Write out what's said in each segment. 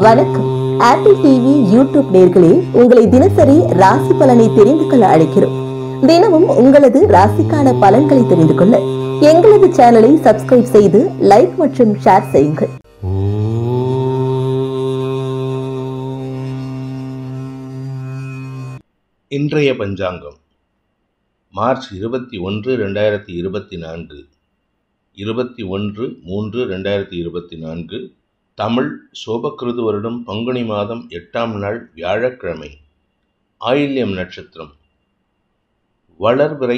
வணக்கம். Apple TV YouTube நேயர்களே, உங்களை தினசரி ராசி பலனை தெரிந்து கொள்ள அழைக்கிறோம். தினமும் உங்களது ராசிக்கான பலன்களை தெரிந்து கொள்ள எங்களது சேனலை சப்ஸ்கிரைப் செய்து லைக் மற்றும் ஷேர் செய்யுங்கள். இன்றைய பஞ்சாங்கம் மார்ச் 21, 2024, 21/3/2024, தமிழ் சோபக்கிருது வருடம் பங்குனி மாதம் 8ஆம் நாள் வியாழக்கிழமை, ஆயில்யம் நட்சத்திரம், வளர்பிறை,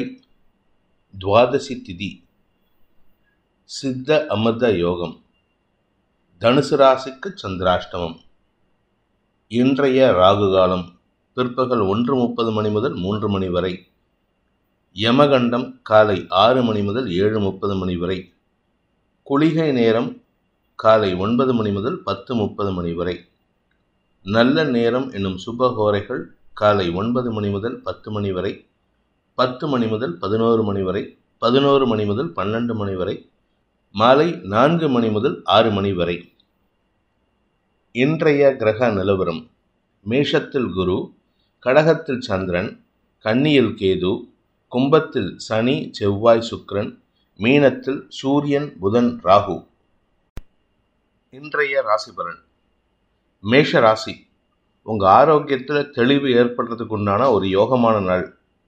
துவாதசி திதி, சித்த அமிர்த யோகம், தனுசு ராசிக்கு சந்திராஷ்டமம். இன்றைய ராகு காலம் பிற்பகல் 1:30 மணி முதல் 3 மணி வரை, யமகண்டம் காலை 6 மணி முதல் 7:30 மணி வரை, குளிகை நேரம் காலை 9 மணி முதல் 10:30 மணி வரை, நல்ல நேரம் என்னும் சுபஹோரைகள் காலை 9 மணி முதல் 10 மணி வரை, 10 மணி முதல் 11 மணி வரை, 11 மணி முதல் 12 மணி வரை, மாலை 4 மணி முதல் 6 மணி வரை. இன்றைய கிரக நிலவரம்: மேஷத்தில் குரு, கடகத்தில் சந்திரன், கன்னியில் கேது, கும்பத்தில் சனி, செவ்வாய், சுக்கிரன், மீனத்தில் சூரியன், புதன், ராகு. இன்றைய ராசி பலன்: மேஷ ராசி, உங்கள் ஆரோக்கியத்தில் தெளிவு ஏற்படுறதுக்கு உண்டான ஒரு யோகமான நாள்.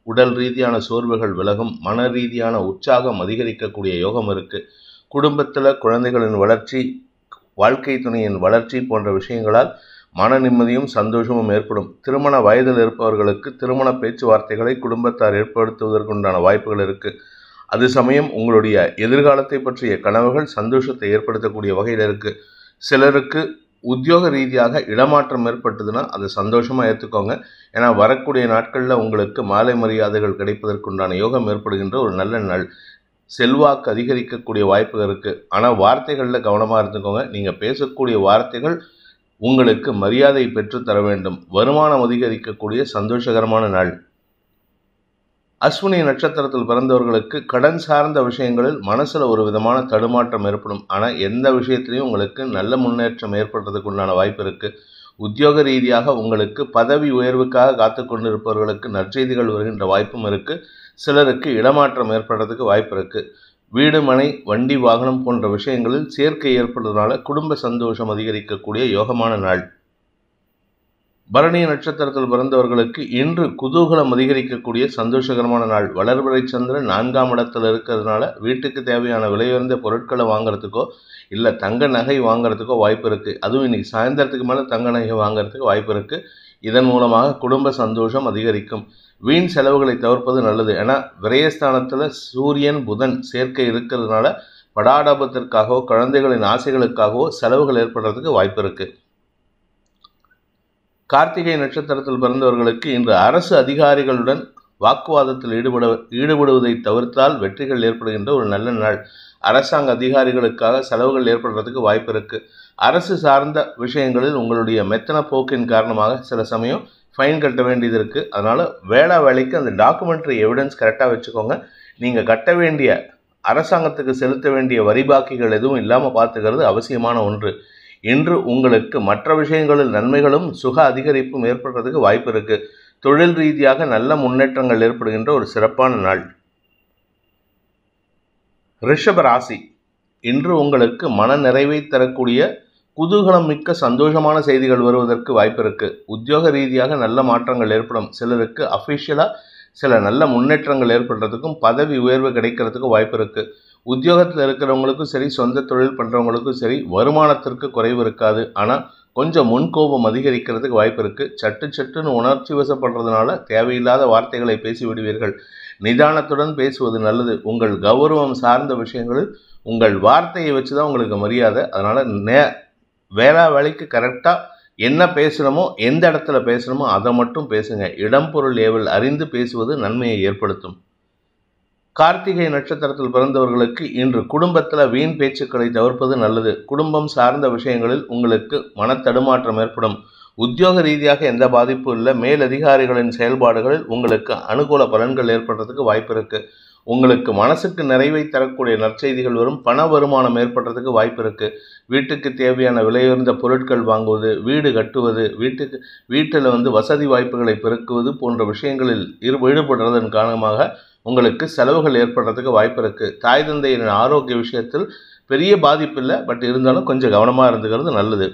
உடல் ரீதியான சோர்வுகள் விலகும், மன ரீதியான உற்சாகம் அதிகரிக்கக்கூடிய யோகம் இருக்கு. குடும்பத்தில் குழந்தைகளின் வளர்ச்சி, வாழ்க்கை துணையின் வளர்ச்சி போன்ற விஷயங்களால் மன நிம்மதியும் சந்தோஷமும் ஏற்படும். திருமண வயதில் இருப்பவர்களுக்கு திருமண பேச்சுவார்த்தைகளை குடும்பத்தார் ஏற்படுத்துவதற்குண்டான வாய்ப்புகள் இருக்கு. அது சமயம் உங்களுடைய எதிர்காலத்தை பற்றிய கனவுகள் சந்தோஷத்தை ஏற்படுத்தக்கூடிய வகையில் இருக்கு. சிலருக்கு உத்தியோக ரீதியாக இடமாற்றம் ஏற்பட்டதுன்னா அதை சந்தோஷமாக ஏற்றுக்கோங்க. ஏன்னா வரக்கூடிய நாட்களில் உங்களுக்கு மாலை மரியாதைகள் கிடைப்பதற்குண்டான யோகம் ஏற்படுகின்ற ஒரு நல்ல நாள். செல்வாக்கு அதிகரிக்கக்கூடிய வாய்ப்புகள் இருக்குது. ஆனால் வார்த்தைகளில் கவனமாக இருந்துக்கோங்க. நீங்கள் பேசக்கூடிய வார்த்தைகள் உங்களுக்கு மரியாதை பெற்று தர வேண்டும். வருமானம் அதிகரிக்கக்கூடிய சந்தோஷகரமான நாள். அஸ்வினி நட்சத்திரத்தில் பிறந்தவர்களுக்கு கடன் சார்ந்த விஷயங்களில் மனசில் ஒரு விதமான தடுமாற்றம் ஏற்படும். ஆனால் எந்த விஷயத்திலையும் உங்களுக்கு நல்ல முன்னேற்றம் ஏற்படுறதுக்கு உண்டான வாய்ப்பு இருக்குது. உத்தியோக ரீதியாக உங்களுக்கு பதவி உயர்வுக்காக காத்து கொண்டிருப்பவர்களுக்கு நற்செய்திகள் வருகின்ற வாய்ப்பும் இருக்குது. சிலருக்கு இடமாற்றம் ஏற்படுறதுக்கு வாய்ப்பு இருக்குது. வீடு, மனை, வண்டி, வாகனம் போன்ற விஷயங்களில் சேர்க்கை ஏற்படுறதுனால குடும்ப சந்தோஷம் அதிகரிக்கக்கூடிய யோகமான நாள். பரணி நட்சத்திரத்தில் பிறந்தவர்களுக்கு இன்று குதூகலம் அதிகரிக்கக்கூடிய சந்தோஷகரமான நாள். வளர்பிறை சந்திரன் 4ஆம் இடத்தில் இருக்கிறதுனால வீட்டுக்கு தேவையான விலையுயர்ந்த பொருட்களை வாங்குறதுக்கோ இல்லை தங்க நகை வாங்குறதுக்கோ வாய்ப்பு இருக்குது. அதுவும் இன்னைக்கு சாயந்தரத்துக்கு மேலே தங்க நகை வாங்குறதுக்கு வாய்ப்பு இருக்குது. இதன் மூலமாக குடும்ப சந்தோஷம் அதிகரிக்கும். வீண் செலவுகளை தவிர்ப்பது நல்லது. ஏன்னா விரயஸ்தானத்தில் சூரியன், புதன் சேர்க்கை இருக்கிறதுனால படாடபத்திற்காகவோ குழந்தைகளின் ஆசைகளுக்காகவோ செலவுகள் ஏற்படுறதுக்கு வாய்ப்பு இருக்குது. கார்த்திகை நட்சத்திரத்தில் பிறந்தவர்களுக்கு இன்று அரசு அதிகாரிகளுடன் வாக்குவாதத்தில் ஈடுபடுவதை தவிர்த்தால் வெற்றிகள் ஏற்படுகின்ற ஒரு நல்ல நாள். அரசாங்க அதிகாரிகளுக்காக செலவுகள் ஏற்படுறதுக்கு வாய்ப்பு இருக்குது. அரசு சார்ந்த விஷயங்களில் உங்களுடைய மெத்தன போக்கின் காரணமாக சில சமயம் ஃபைன் கட்ட வேண்டியது இருக்குது. அதனால் வேலைக்கு அந்த டாக்குமெண்ட்ரி எவிடன்ஸ் கரெக்டாக வச்சுக்கோங்க. நீங்கள் கட்ட வேண்டிய அரசாங்கத்துக்கு செலுத்த வேண்டிய வரி பாக்கிகள் எதுவும் இல்லாமல் பார்த்துக்கிறது அவசியமான ஒன்று. இன்று உங்களுக்கு மற்ற விஷயங்களில் நன்மைகளும் சுக அதிகரிப்பும் ஏற்படுறதுக்கு வாய்ப்பு இருக்குது. தொழில் ரீதியாக நல்ல முன்னேற்றங்கள் ஏற்படுகின்ற ஒரு சிறப்பான நாள். ரிஷப ராசி, இன்று உங்களுக்கு மன நிறைவை தரக்கூடிய குதூகலம் மிக்க சந்தோஷமான செய்திகள் வருவதற்கு வாய்ப்பு இருக்கு. உத்தியோக ரீதியாக நல்ல மாற்றங்கள் ஏற்படும். சிலருக்கு அஃபிஷியலாக சில நல்ல முன்னேற்றங்கள் ஏற்படுறதுக்கும் பதவி உயர்வு கிடைக்கிறதுக்கும் வாய்ப்பு இருக்கு. உத்தியோகத்தில் இருக்கிறவங்களுக்கும் சரி, சொந்த தொழில் பண்ணுறவங்களுக்கும் சரி, வருமானத்திற்கு குறைவு இருக்காது. ஆனால் கொஞ்சம் முன்கோபம் அதிகரிக்கிறதுக்கு வாய்ப்பு இருக்குது. சட்டுன்னு உணர்ச்சி வசப்படுறதுனால தேவையில்லாத வார்த்தைகளை பேசிவிடுவீர்கள். நிதானத்துடன் பேசுவது நல்லது. உங்கள் கௌரவம் சார்ந்த விஷயங்களில் உங்கள் வார்த்தையை வச்சு தான் உங்களுக்கு மரியாதை. அதனால் வேலைக்கு கரெக்டாக என்ன பேசுகிறோமோ, எந்த இடத்துல பேசுகிறோமோ அதை மட்டும் பேசுங்க. இடம், பொருள், ஏவல் அறிந்து பேசுவது நன்மையை ஏற்படுத்தும். கார்த்திகை நட்சத்திரத்தில் பிறந்தவர்களுக்கு இன்று குடும்பத்தில் வீண் பேச்சுக்களை தவிர்ப்பது நல்லது. குடும்பம் சார்ந்த விஷயங்களில் உங்களுக்கு மனத்தடுமாற்றம் ஏற்படும். உத்தியோக ரீதியாக எந்த பாதிப்பும் இல்லை. மேலதிகாரிகளின் செயல்பாடுகளில் உங்களுக்கு அனுகூல பலன்கள் ஏற்படுறதுக்கு வாய்ப்பு இருக்குது. உங்களுக்கு மனசுக்கு நிறைவை தரக்கூடிய நற்செய்திகள் வரும். பண வருமானம் ஏற்படுறதுக்கு வாய்ப்பு இருக்குது. வீட்டுக்கு தேவையான விலையுயர்ந்த பொருட்கள் வாங்குவது, வீடு கட்டுவது, வீட்டில் வசதி வாய்ப்புகளை பெருக்குவது போன்ற விஷயங்களில் ஈடுபடுறதன் காரணமாக உங்களுக்கு செலவுகள் ஏற்படுறதுக்கு வாய்ப்பு இருக்குது. தாய் தந்தையின் ஆரோக்கிய விஷயத்தில் பெரிய பாதிப்பு இல்லை, பட் இருந்தாலும் கொஞ்சம் கவனமாக இருந்துக்கிறது நல்லது.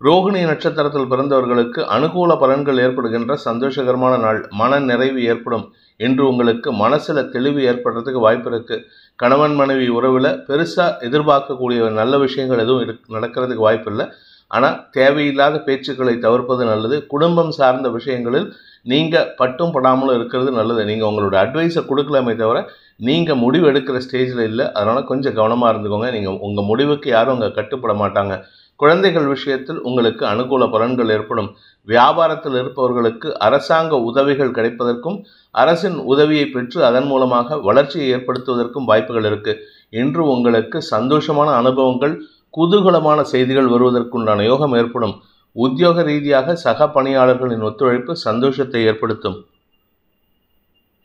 ரோகிணி நட்சத்திரத்தில் பிறந்தவர்களுக்கு அனுகூல பலன்கள் ஏற்படுகின்ற சந்தோஷகரமான நாள். மன நிறைவு ஏற்படும். இன்று உங்களுக்கு மனசில் தெளிவு ஏற்படுறதுக்கு வாய்ப்பு இருக்குது. கணவன் மனைவி உறவில் பெருசாக எதிர்பார்க்கக்கூடிய நல்ல விஷயங்கள் எதுவும் நடக்கிறதுக்கு வாய்ப்பு இல்லை. ஆனால் தேவையில்லாத பேச்சுக்களை தவிர்ப்பது நல்லது. குடும்பம் சார்ந்த விஷயங்களில் நீங்கள் பட்டும் படாமலும் இருக்கிறது நல்லது. நீங்கள் உங்களோட அட்வைஸை கொடுக்கலாமே தவிர நீங்கள் முடிவு எடுக்கிற ஸ்டேஜில் இல்லை. அதனால் கொஞ்சம் கவனமாக இருந்துக்கோங்க. நீங்கள் உங்கள் முடிவுக்கு யாரும் அங்கே கட்டுப்பட மாட்டாங்க. குழந்தைகள் விஷயத்தில் உங்களுக்கு அனுகூல பலன்கள் ஏற்படும். வியாபாரத்தில் இருப்பவர்களுக்கு அரசாங்க உதவிகள் கிடைப்பதற்கும் அரசின் உதவியை பெற்று அதன் மூலமாக வளர்ச்சியை ஏற்படுத்துவதற்கும் வாய்ப்புகள் இருக்குது. இன்று உங்களுக்கு சந்தோஷமான அனுபவங்கள், குதூகலமான செய்திகள் வருவதற்குண்டான யோகம் ஏற்படும். உத்தியோக ரீதியாக சக பணியாளர்களின் ஒத்துழைப்பு சந்தோஷத்தை ஏற்படுத்தும்.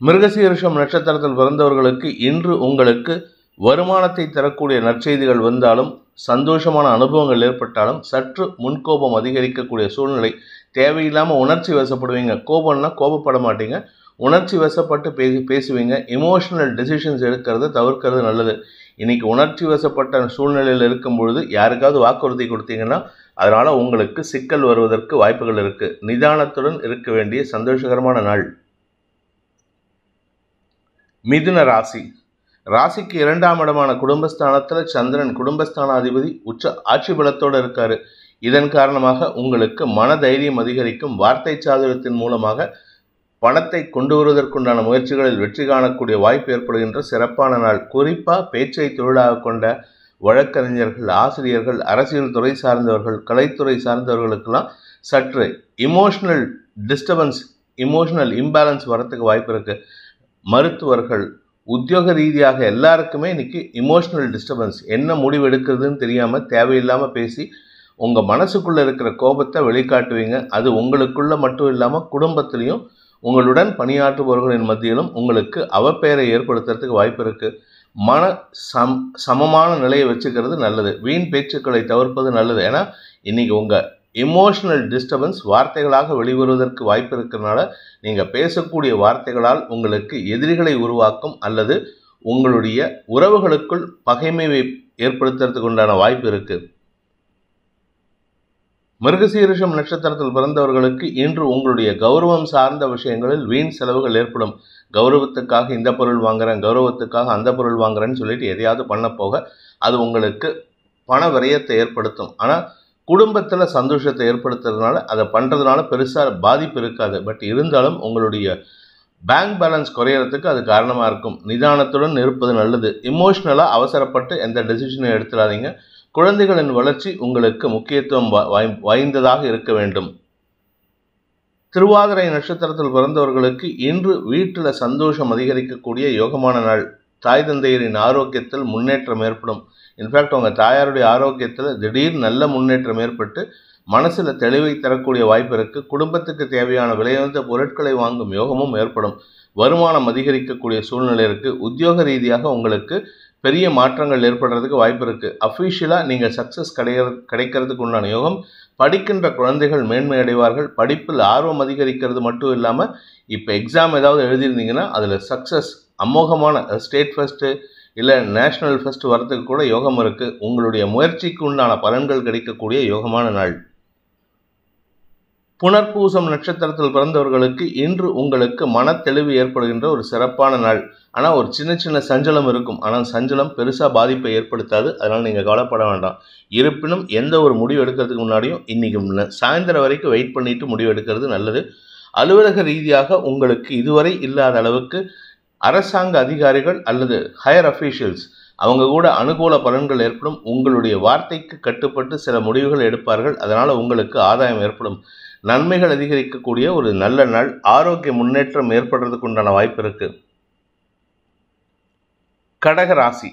மிருகசீரிஷம் நட்சத்திரத்தில் பிறந்தவர்களுக்கு இன்று உங்களுக்கு வருமானத்தை தரக்கூடிய நற்செய்திகள் வந்தாலும், சந்தோஷமான அனுபவங்கள் ஏற்பட்டாலும் சற்று முன்கோபம் அதிகரிக்கக்கூடிய சூழ்நிலை. தேவையில்லாமல் உணர்ச்சி வசப்படுவீங்க. கோபம்னா கோபப்பட மாட்டீங்க, உணர்ச்சி வசப்பட்டு பேசுவீங்க. இமோஷனல் டெசிஷன்ஸ் எடுக்கிறது தவிர்க்கிறது நல்லது. இன்னைக்கு உணர்ச்சி வசப்பட்ட சூழ்நிலையில் இருக்கும் பொழுது யாருக்காவது வாக்குறுதி கொடுத்தீங்கன்னா அதனால் உங்களுக்கு சிக்கல் வருவதற்கு வாய்ப்புகள் இருக்குது. நிதானத்துடன் இருக்க வேண்டிய சந்தோஷகரமான நாள். மிதுன ராசி. ராசிக்கு 2ஆம் இடமான குடும்பஸ்தானத்தில் சந்திரன் குடும்பஸ்தானாதிபதி ஆட்சி பலத்தோடு இருக்காரு. இதன் காரணமாக உங்களுக்கு மன தைரியம் அதிகரிக்கும். வார்த்தை சாதுரியத்தின் மூலமாக பணத்தை கொண்டு வருவதற்குண்டான முயற்சிகளில் வெற்றி காணக்கூடிய வாய்ப்பு ஏற்படுகின்ற சிறப்பான நாள். குறிப்பாக பேச்சை தொழிலாக கொண்ட வழக்கறிஞர்கள், ஆசிரியர்கள், அரசியல் துறை சார்ந்தவர்கள், கலைத்துறை சார்ந்தவர்களுக்கெல்லாம் சற்று இமோஷனல் டிஸ்டர்பன்ஸ், இமோஷனல் இம்பேலன்ஸ் வரத்துக்கு வாய்ப்பு இருக்குது. மருத்துவர்கள், உத்தியோக ரீதியாக எல்லாருக்குமே இன்னைக்கு இமோஷனல் டிஸ்டர்பன்ஸ். என்ன முடிவு எடுக்கிறதுன்னு தெரியாமல் தேவையில்லாமல் பேசி உங்கள் மனசுக்குள்ளே இருக்கிற கோபத்தை வெளிக்காட்டுவீங்க. அது உங்களுக்குள்ள மட்டும் இல்லாமல் குடும்பத்திலையும் உங்களுடன் பணியாற்றுபவர்களின் மத்தியிலும் உங்களுக்கு அவப்பெயரை ஏற்படுத்துறதுக்கு வாய்ப்பு இருக்குது. சமமான நிலையை வச்சுக்கிறது நல்லது. வீண் பேச்சுக்களை தவிர்ப்பது நல்லது. ஏன்னா இன்னைக்கு உங்கள் இமோஷனல் டிஸ்டர்பன்ஸ் வார்த்தைகளாக வெளிவருவதற்கு வாய்ப்பு இருக்கிறதுனால நீங்கள் பேசக்கூடிய வார்த்தைகளால் உங்களுக்கு எதிரிகளை உருவாக்கும் அல்லது உங்களுடைய உறவுகளுக்குள் பகைமையை ஏற்படுத்துறதுக்கு உண்டான வாய்ப்பு இருக்குது. மிருகசீரிஷம் நட்சத்திரத்தில் பிறந்தவர்களுக்கு இன்று உங்களுடைய கௌரவம் சார்ந்த விஷயங்களில் வீண் செலவுகள் ஏற்படும். கௌரவத்துக்காக இந்த பொருள் வாங்குறேன், கௌரவத்துக்காக அந்த பொருள் வாங்குறேன்னு சொல்லிட்டு எதையாவது பண்ண போக அது உங்களுக்கு பண விரயத்தை ஏற்படுத்தும். ஆனால் குடும்பத்தில் சந்தோஷத்தை ஏற்படுத்துறதுனால அதை பண்ணுறதுனால பெருசாக பாதிப்பு இருக்காது. பட் இருந்தாலும் உங்களுடைய பேங்க் பேலன்ஸ் குறையறதுக்கு அது காரணமாக இருக்கும். நிதானத்துடன் இருப்பது நல்லது. இமோஷ்னலாக அவசரப்பட்டு எந்த டெசிஷனையும் எடுத்துடாதீங்க. குழந்தைகளின் வளர்ச்சி உங்களுக்கு முக்கியத்துவம் வாய்ந்ததாக இருக்க வேண்டும். திருவாதிரை நட்சத்திரத்தில் பிறந்தவர்களுக்கு இன்று வீட்டில் சந்தோஷம் அதிகரிக்கக்கூடிய யோகமான நாள். தாய் தந்தையரின் ஆரோக்கியத்தில் முன்னேற்றம் ஏற்படும். இன்ஃபேக்ட் உங்கள் தாயாருடைய ஆரோக்கியத்தில் திடீர் நல்ல முன்னேற்றம் ஏற்பட்டு மனசில் தெளிவை தரக்கூடிய வாய்ப்பு இருக்குது. குடும்பத்துக்கு தேவையான விலையுயர்ந்த பொருட்களை வாங்கும் யோகமும் ஏற்படும். வருமானம் அதிகரிக்கக்கூடிய சூழ்நிலை இருக்குது. உத்தியோக ரீதியாக உங்களுக்கு பெரிய மாற்றங்கள் ஏற்படுறதுக்கு வாய்ப்பு இருக்குது. அஃபிஷியலாக நீங்கள் சக்ஸஸ் கிடைக்கிறதுக்கு உண்டான யோகம். படிக்கின்ற குழந்தைகள் மேன்மை அடைவார்கள். படிப்பில் ஆர்வம் அதிகரிக்கிறது மட்டும் இல்லாமல் இப்போ எக்ஸாம் ஏதாவது எழுதியிருந்தீங்கன்னா அதில் சக்ஸஸ் அமோகமான ஸ்டேட் ஃபஸ்ட்டு இல்லை நேஷ்னல் ஃபஸ்ட்டு வரத்துக்கு கூட யோகம் இருக்குது. உங்களுடைய முயற்சிக்கு உண்டான பலன்கள் கிடைக்கக்கூடிய யோகமான நாள். புனர்பூசம் நட்சத்திரத்தில் பிறந்தவர்களுக்கு இன்று உங்களுக்கு மனத்தெளிவு ஏற்படுகின்ற ஒரு சிறப்பான நாள். ஆனால் ஒரு சின்ன சின்ன சஞ்சலம் இருக்கும். ஆனால் சஞ்சலம் பெருசாக பாதிப்பை ஏற்படுத்தாது. அதனால் நீங்கள் கவலைப்பட வேண்டாம். இருப்பினும் எந்த ஒரு முடிவு எடுக்கிறதுக்கு முன்னாடியும் இன்றைக்கி சாயந்தரம் வரைக்கும் வெயிட் பண்ணிவிட்டு முடிவு எடுக்கிறது நல்லது. அலுவலக ரீதியாக உங்களுக்கு இதுவரை இல்லாத அளவுக்கு அரசாங்க அதிகாரிகள் அல்லது ஹையர் அஃபீஷியல்ஸ் அவங்க கூட அனுகூல பலன்கள் ஏற்படும். உங்களுடைய வார்த்தைக்கு கட்டுப்பட்டு சில முடிவுகள் எடுப்பார்கள். அதனால் உங்களுக்கு ஆதாயம் ஏற்படும். நன்மைகள் அதிகரிக்கக்கூடிய ஒரு நல்ல நாள். ஆரோக்கிய முன்னேற்றம் ஏற்படுறதுக்கு உண்டான வாய்ப்பு இருக்குது. கடக ராசி.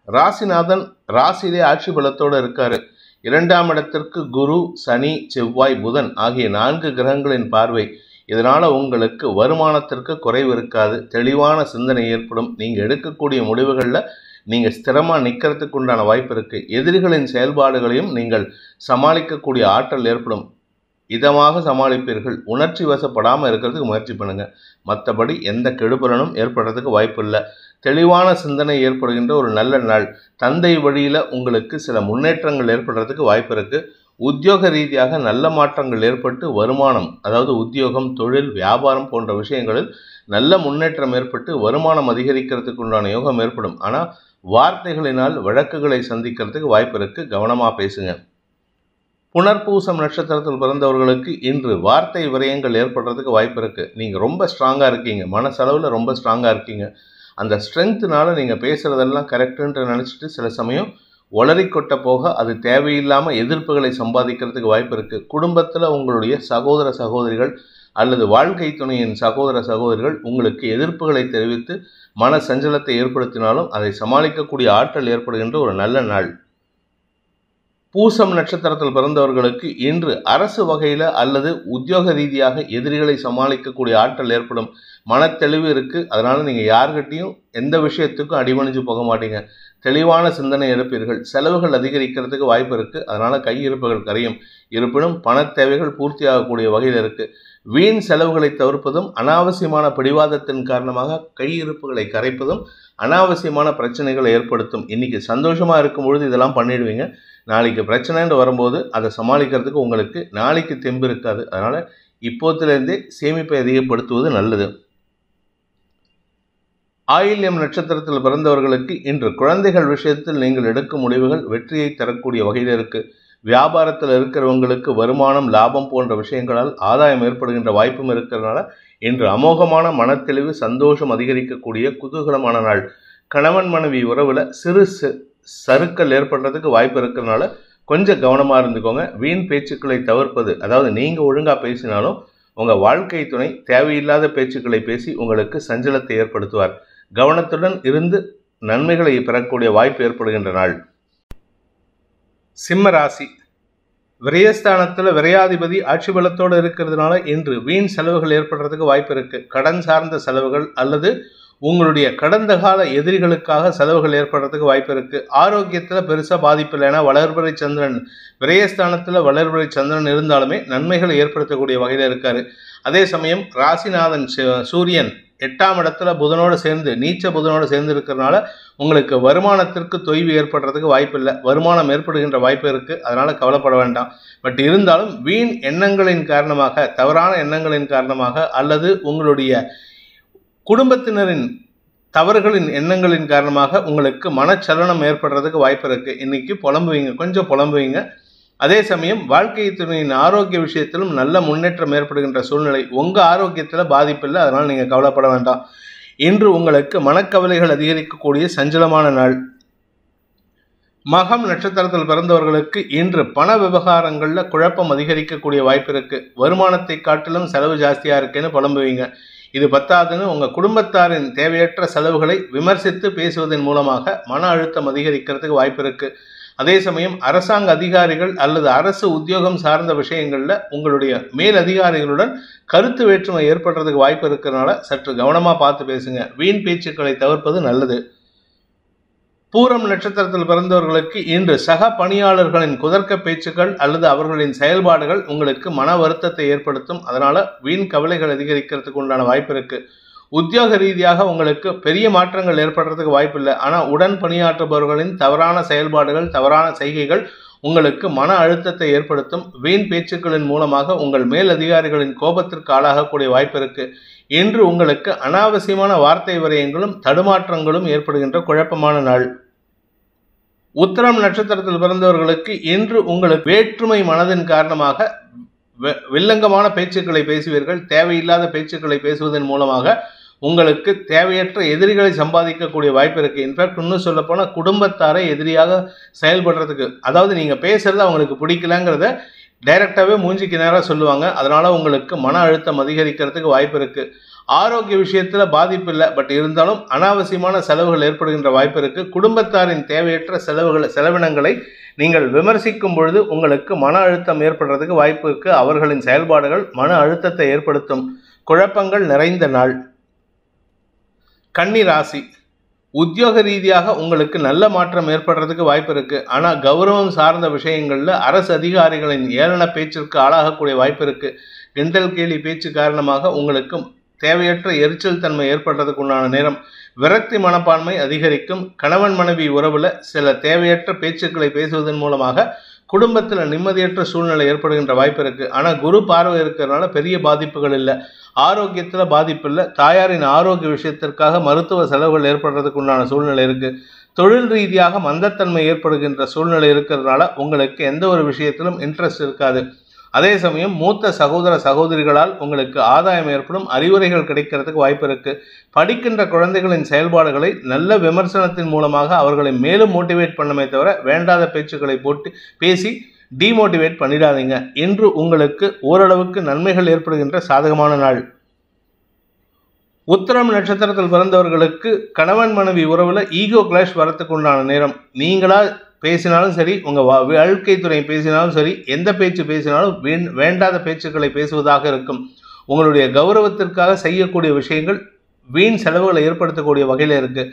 ராசிநாதன் ராசியிலே ஆட்சி பலத்தோடு இருக்காரு. 2ஆம் இடத்திற்கு குரு, சனி, செவ்வாய், புதன் ஆகிய 4 கிரகங்களின் பார்வை. இதனால் உங்களுக்கு வருமானத்திற்கு குறைவு இருக்காது. தெளிவான சிந்தனை ஏற்படும். நீங்கள் எடுக்கக்கூடிய முடிவுகளில் நீங்கள் ஸ்திரமாக நிற்கிறதுக்கு உண்டான வாய்ப்பு இருக்குது. எதிரிகளின் செயல்பாடுகளையும் நீங்கள் சமாளிக்கக்கூடிய ஆற்றல் ஏற்படும். இதமாக சமாளிப்பீர்கள். உணர்ச்சி வசப்படாமல் இருக்கிறதுக்கு முயற்சி பண்ணுங்கள். மற்றபடி எந்த கெடுபலனும் ஏற்படுறதுக்கு வாய்ப்பு இல்லை. தெளிவான சிந்தனை ஏற்படுகின்ற ஒரு நல்ல நாள். தந்தை வழியில் உங்களுக்கு சில முன்னேற்றங்கள் ஏற்படுறதுக்கு வாய்ப்பு இருக்குது. உத்தியோக ரீதியாக நல்ல மாற்றங்கள் ஏற்பட்டு வருமானம், அதாவது உத்தியோகம், தொழில், வியாபாரம் போன்ற விஷயங்களில் நல்ல முன்னேற்றம் ஏற்பட்டு வருமானம் அதிகரிக்கிறதுக்கு உண்டான யோகம் ஏற்படும். ஆனால் வார்த்தைகளினால் வழக்குகளை சந்திக்கிறதுக்கு வாய்ப்பு இருக்குது. கவனமாக பேசுங்க. புனர்பூசம் நட்சத்திரத்தில் பிறந்தவர்களுக்கு இன்று வார்த்தை விரயங்கள் ஏற்படுறதுக்கு வாய்ப்பு இருக்குது. நீங்கள் ரொம்ப ஸ்ட்ராங்காக இருக்கீங்க, மனசளவில் ரொம்ப ஸ்ட்ராங்காக இருக்கீங்க. அந்த ஸ்ட்ரென்த்துனால நீங்கள் பேசுகிறதெல்லாம் கரெக்டுன்ற நினச்சிட்டு சில சமயம் ஒளறிக்கொட்ட போக அது தேவையில்லாமல் எதிர்ப்புகளை சம்பாதிக்கிறதுக்கு வாய்ப்பு இருக்குது. குடும்பத்தில் உங்களுடைய சகோதர சகோதரிகள் அல்லது வாழ்க்கை துணையின் சகோதர சகோதரிகள் உங்களுக்கு எதிர்ப்புகளை தெரிவித்து மன சஞ்சலத்தை ஏற்படுத்தினாலும் அதை சமாளிக்கக்கூடிய ஆற்றல் ஏற்படுகின்ற ஒரு நல்ல நாள். பூசம் நட்சத்திரத்தில் பிறந்தவர்களுக்கு இன்று அரசு வகையில் அல்லது உத்தியோக ரீதியாக எதிரிகளை சமாளிக்கக்கூடிய ஆற்றல் ஏற்படும். மனத்தெளிவு இருக்குது. அதனால் நீங்கள் யார்கிட்டையும் எந்த விஷயத்துக்கும் அடிபணிஞ்சு போக மாட்டீங்க. தெளிவான சிந்தனை எடுப்பீர்கள். செலவுகள் அதிகரிக்கிறதுக்கு வாய்ப்பு இருக்குது. அதனால் கையிருப்புகள் கரையும். இருப்பினும் பண தேவைகள் பூர்த்தியாகக்கூடிய வகையில் இருக்குது. வீண் செலவுகளை தவிர்ப்பதும் அனாவசியமான பிடிவாதத்தின் காரணமாக கையிருப்புகளை கரைப்பதும் அனாவசியமான பிரச்சனைகளை ஏற்படுத்தும். இன்றைக்கி சந்தோஷமாக இருக்கும் பொழுது இதெல்லாம் பண்ணிடுவீங்க. நாளைக்கு பிரச்சனைன்னு வரும்போது அதை சமாளிக்கிறதுக்கு உங்களுக்கு நாளைக்கு தெம்பு இருக்காது. அதனால் இப்போத்திலேருந்தே சேமிப்பை அதிகப்படுத்துவது நல்லது. ஆயில்யம் நட்சத்திரத்தில் பிறந்தவர்களுக்கு இன்று குழந்தைகள் விஷயத்தில் நீங்கள் எடுக்கும் முடிவுகள் வெற்றியை தரக்கூடிய வகையில் இருக்குது. வியாபாரத்தில் இருக்கிறவங்களுக்கு வருமானம், லாபம் போன்ற விஷயங்களால் ஆதாயம் ஏற்படுகின்ற வாய்ப்பும் இருக்கிறதுனால இன்று அமோகமான மனத்தெளிவு, சந்தோஷம் அதிகரிக்கக்கூடிய குதூகலமான நாள். கணவன் மனைவி உறவில் சிறு சறுக்கல் ஏற்படுறதுக்கு வாய்ப்பு இருக்கிறதுனால கொஞ்சம் கவனமாக இருந்துக்கோங்க. வீண் பேச்சுக்களை தவிர்ப்பது, அதாவது நீங்கள் ஒழுங்காக பேசினாலும் உங்கள் வாழ்க்கை துணை தேவையில்லாத பேச்சுக்களை பேசி உங்களுக்கு சஞ்சலத்தை ஏற்படுத்துவார். கவனத்துடன் இருந்து நன்மைகளை பெறக்கூடிய வாய்ப்பு ஏற்படுகின்ற நாள். சிம்ம ராசி. விரயஸ்தானத்தில் விரையாதிபதி ஆட்சி பலத்தோடு இருக்கிறதுனால இன்று வீண் செலவுகள் ஏற்படுறதுக்கு வாய்ப்பு இருக்குது. கடன் சார்ந்த செலவுகள் அல்லது உங்களுடைய கடந்த கால எதிரிகளுக்காக செலவுகள் ஏற்படுறதுக்கு வாய்ப்பு இருக்குது. ஆரோக்கியத்தில் பெருசாக பாதிப்பு இல்லை. ஏன்னா வளர்பிறை சந்திரன் விரயஸ்தானத்தில் வளர்பிறை சந்திரன் இருந்தாலுமே நன்மைகளை ஏற்படுத்தக்கூடிய வகையில் இருக்கார். அதே சமயம் ராசிநாதன் சூரியன் 8ஆம் இடத்துல புதனோடு சேர்ந்து, நீச்ச புதனோடு சேர்ந்து இருக்கிறதுனால உங்களுக்கு வருமானத்திற்கு தொய்வு ஏற்படுறதுக்கு வாய்ப்பு இல்லை. வருமானம் ஏற்படுகின்ற வாய்ப்பு இருக்குது. அதனால் கவலைப்பட வேண்டாம். பட் இருந்தாலும் வீண் எண்ணங்களின் காரணமாக, தவறான எண்ணங்களின் காரணமாக அல்லது உங்களுடைய குடும்பத்தினரின் தவறுகளின் எண்ணங்களின் காரணமாக உங்களுக்கு மனச்சலனம் ஏற்படுறதுக்கு வாய்ப்பு இருக்குது. இன்றைக்கி புலம்புவீங்க, கொஞ்சம் புலம்புவீங்க. அதே சமயம் வாழ்க்கை துணையின் ஆரோக்கிய விஷயத்திலும் நல்ல முன்னேற்றம் ஏற்படுகின்ற சூழ்நிலை. உங்கள் ஆரோக்கியத்தில் பாதிப்பில்லை. அதனால் நீங்கள் கவலைப்பட வேண்டாம். இன்று உங்களுக்கு மனக்கவலைகள் அதிகரிக்கக்கூடிய சஞ்சலமான நாள். மகம் நட்சத்திரத்தில் பிறந்தவர்களுக்கு இன்று பண விவகாரங்களில் குழப்பம் அதிகரிக்கக்கூடிய வாய்ப்பு இருக்குது. வருமானத்தை காட்டிலும் செலவு ஜாஸ்தியாக இருக்குன்னு புலம்புவீங்க. இது பத்தாதுன்னு உங்கள் குடும்பத்தாரின் தேவையற்ற செலவுகளை விமர்சித்து பேசுவதன் மூலமாக மன அழுத்தம் அதிகரிக்கிறதுக்கு வாய்ப்பு இருக்குது. அதே சமயம் அரசாங்க அதிகாரிகள் அல்லது அரசு உத்தியோகம் சார்ந்த விஷயங்களில் உங்களுடைய மேல் அதிகாரிகளுடன் கருத்து வேற்றுமை ஏற்படுறதுக்கு வாய்ப்பு இருக்கிறதுனால சற்று கவனமாக பார்த்து பேசுங்க. வீண் பேச்சுக்களை தவிர்ப்பது நல்லது. பூரம் நட்சத்திரத்தில் பிறந்தவர்களுக்கு இன்று சக பணியாளர்களின் குதர்க்க பேச்சுக்கள் அல்லது அவர்களின் செயல்பாடுகள் உங்களுக்கு மன வருத்தத்தை ஏற்படுத்தும். அதனால் வீண் கவலைகள் அதிகரிக்கிறதுக்கு உண்டான வாய்ப்பு இருக்குது. உத்தியோக ரீதியாக உங்களுக்கு பெரிய மாற்றங்கள் ஏற்படுறதுக்கு வாய்ப்பு இல்லை. ஆனால் உடன் பணியாற்றுபவர்களின் தவறான செயல்பாடுகள், தவறான செய்கைகள் உங்களுக்கு மன அழுத்தத்தை ஏற்படுத்தும். வீண் பேச்சுக்களின் மூலமாக உங்கள் மேல் அதிகாரிகளின் கோபத்திற்கு ஆளாகக்கூடிய வாய்ப்பு இருக்குது. இன்று உங்களுக்கு அனாவசியமான வார்த்தை விரயங்களும் தடுமாற்றங்களும் ஏற்படுகின்ற குழப்பமான நாள். உத்திரம் நட்சத்திரத்தில் பிறந்தவர்களுக்கு இன்று உங்களுக்கு வேற்றுமை மனதின் காரணமாக வில்லங்கமான பேச்சுக்களை பேசுவீர்கள். தேவையில்லாத பேச்சுக்களை பேசுவதன் மூலமாக உங்களுக்கு தேவையற்ற எதிரிகளை சம்பாதிக்கக்கூடிய வாய்ப்பு இருக்குது. இன்ஃபேக்ட் இன்னும் சொல்லப்போனால் குடும்பத்தாரை எதிரியாக செயல்படுறதுக்கு, அதாவது நீங்கள் பேசுகிறது அவங்களுக்கு பிடிக்கலங்கிறத டைரெக்டாகவே மூஞ்சிக்கு நேராக சொல்லுவாங்க. அதனால் உங்களுக்கு மன அழுத்தம் அதிகரிக்கிறதுக்கு வாய்ப்பு இருக்குது. ஆரோக்கிய விஷயத்துல பாதிப்பு இல்லை, பட் இருந்தாலும் அனாவசியமான செலவுகள் ஏற்படுகின்ற வாய்ப்பு இருக்கு. குடும்பத்தாரின் தேவையற்ற செலவினங்களை நீங்கள் விமர்சிக்கும் பொழுது உங்களுக்கு மன அழுத்தம் ஏற்படுறதுக்கு வாய்ப்பு இருக்கு. அவர்களின் செயல்பாடுகள் மன அழுத்தத்தை ஏற்படுத்தும். குழப்பங்கள் நிறைந்த நாள். கன்னி ராசி, உத்தியோக ரீதியாக உங்களுக்கு நல்ல மாற்றம் ஏற்படுறதுக்கு வாய்ப்பு இருக்கு. ஆனா கௌரவம் சார்ந்த விஷயங்கள்ல அரசு அதிகாரிகளின் ஏளன பேச்சிற்கு ஆளாகக்கூடிய வாய்ப்பு இருக்கு. கிண்டல் கேலி பேச்சு காரணமாக உங்களுக்கு தேவையற்ற எரிச்சல் தன்மை ஏற்படுறதுக்கு உண்டான நேரம். விரக்தி மனப்பான்மை அதிகரிக்கும். கணவன் மனைவி உறவுல சில தேவையற்ற பேச்சுக்களை பேசுவதன் மூலமாக குடும்பத்தில் நிம்மதியற்ற சூழ்நிலை ஏற்படுகின்ற வாய்ப்பு இருக்கு. ஆனா குரு பார்வை இருக்கிறதுனால பெரிய பாதிப்புகள் இல்லை. ஆரோக்கியத்துல பாதிப்பு இல்லை. தாயாரின் ஆரோக்கிய விஷயத்திற்காக மருத்துவ செலவுகள் ஏற்படுறதுக்கு உண்டான சூழ்நிலை இருக்கு. தொழில் ரீதியாக மந்தத்தன்மை ஏற்படுகின்ற சூழ்நிலை இருக்கிறதுனால உங்களுக்கு எந்த ஒரு விஷயத்திலும் இன்ட்ரெஸ்ட் இருக்காது. அதே சமயம் மூத்த சகோதர சகோதரிகளால் உங்களுக்கு ஆதாயம் ஏற்படும். அறிவுரைகள் கிடைக்கிறதுக்கு வாய்ப்பு இருக்கு. படிக்கின்ற குழந்தைகளின் செயல்பாடுகளை நல்ல விமர்சனத்தின் மூலமாக அவர்களை மேலும் மோட்டிவேட் பண்ணமே தவிர வேண்டாத பேச்சுக்களை போட்டு பேசி டிமோட்டிவேட் பண்ணிடாதீங்க. இன்று உங்களுக்கு ஓரளவுக்கு நன்மைகள் ஏற்படுகின்ற சாதகமான நாள். உத்திரம் நட்சத்திரத்தில் பிறந்தவர்களுக்கு கணவன் மனைவி உறவுல ஈகோ கிளாஷ் வரத்துக்கு உண்டான நேரம். நீங்களா பேசினாலும் சரி, உங்க வாழ்க்கை துறை பேசினாலும் சரி, எந்த பேச்சு பேசினாலும் வேண்டாத பேச்சுக்களை பேசுவதாக இருக்கும். உங்களுடைய கௌரவத்திற்காக செய்யக்கூடிய விஷயங்கள் வீண் செலவுகளை ஏற்படுத்தக்கூடிய வகையில் இருக்கு.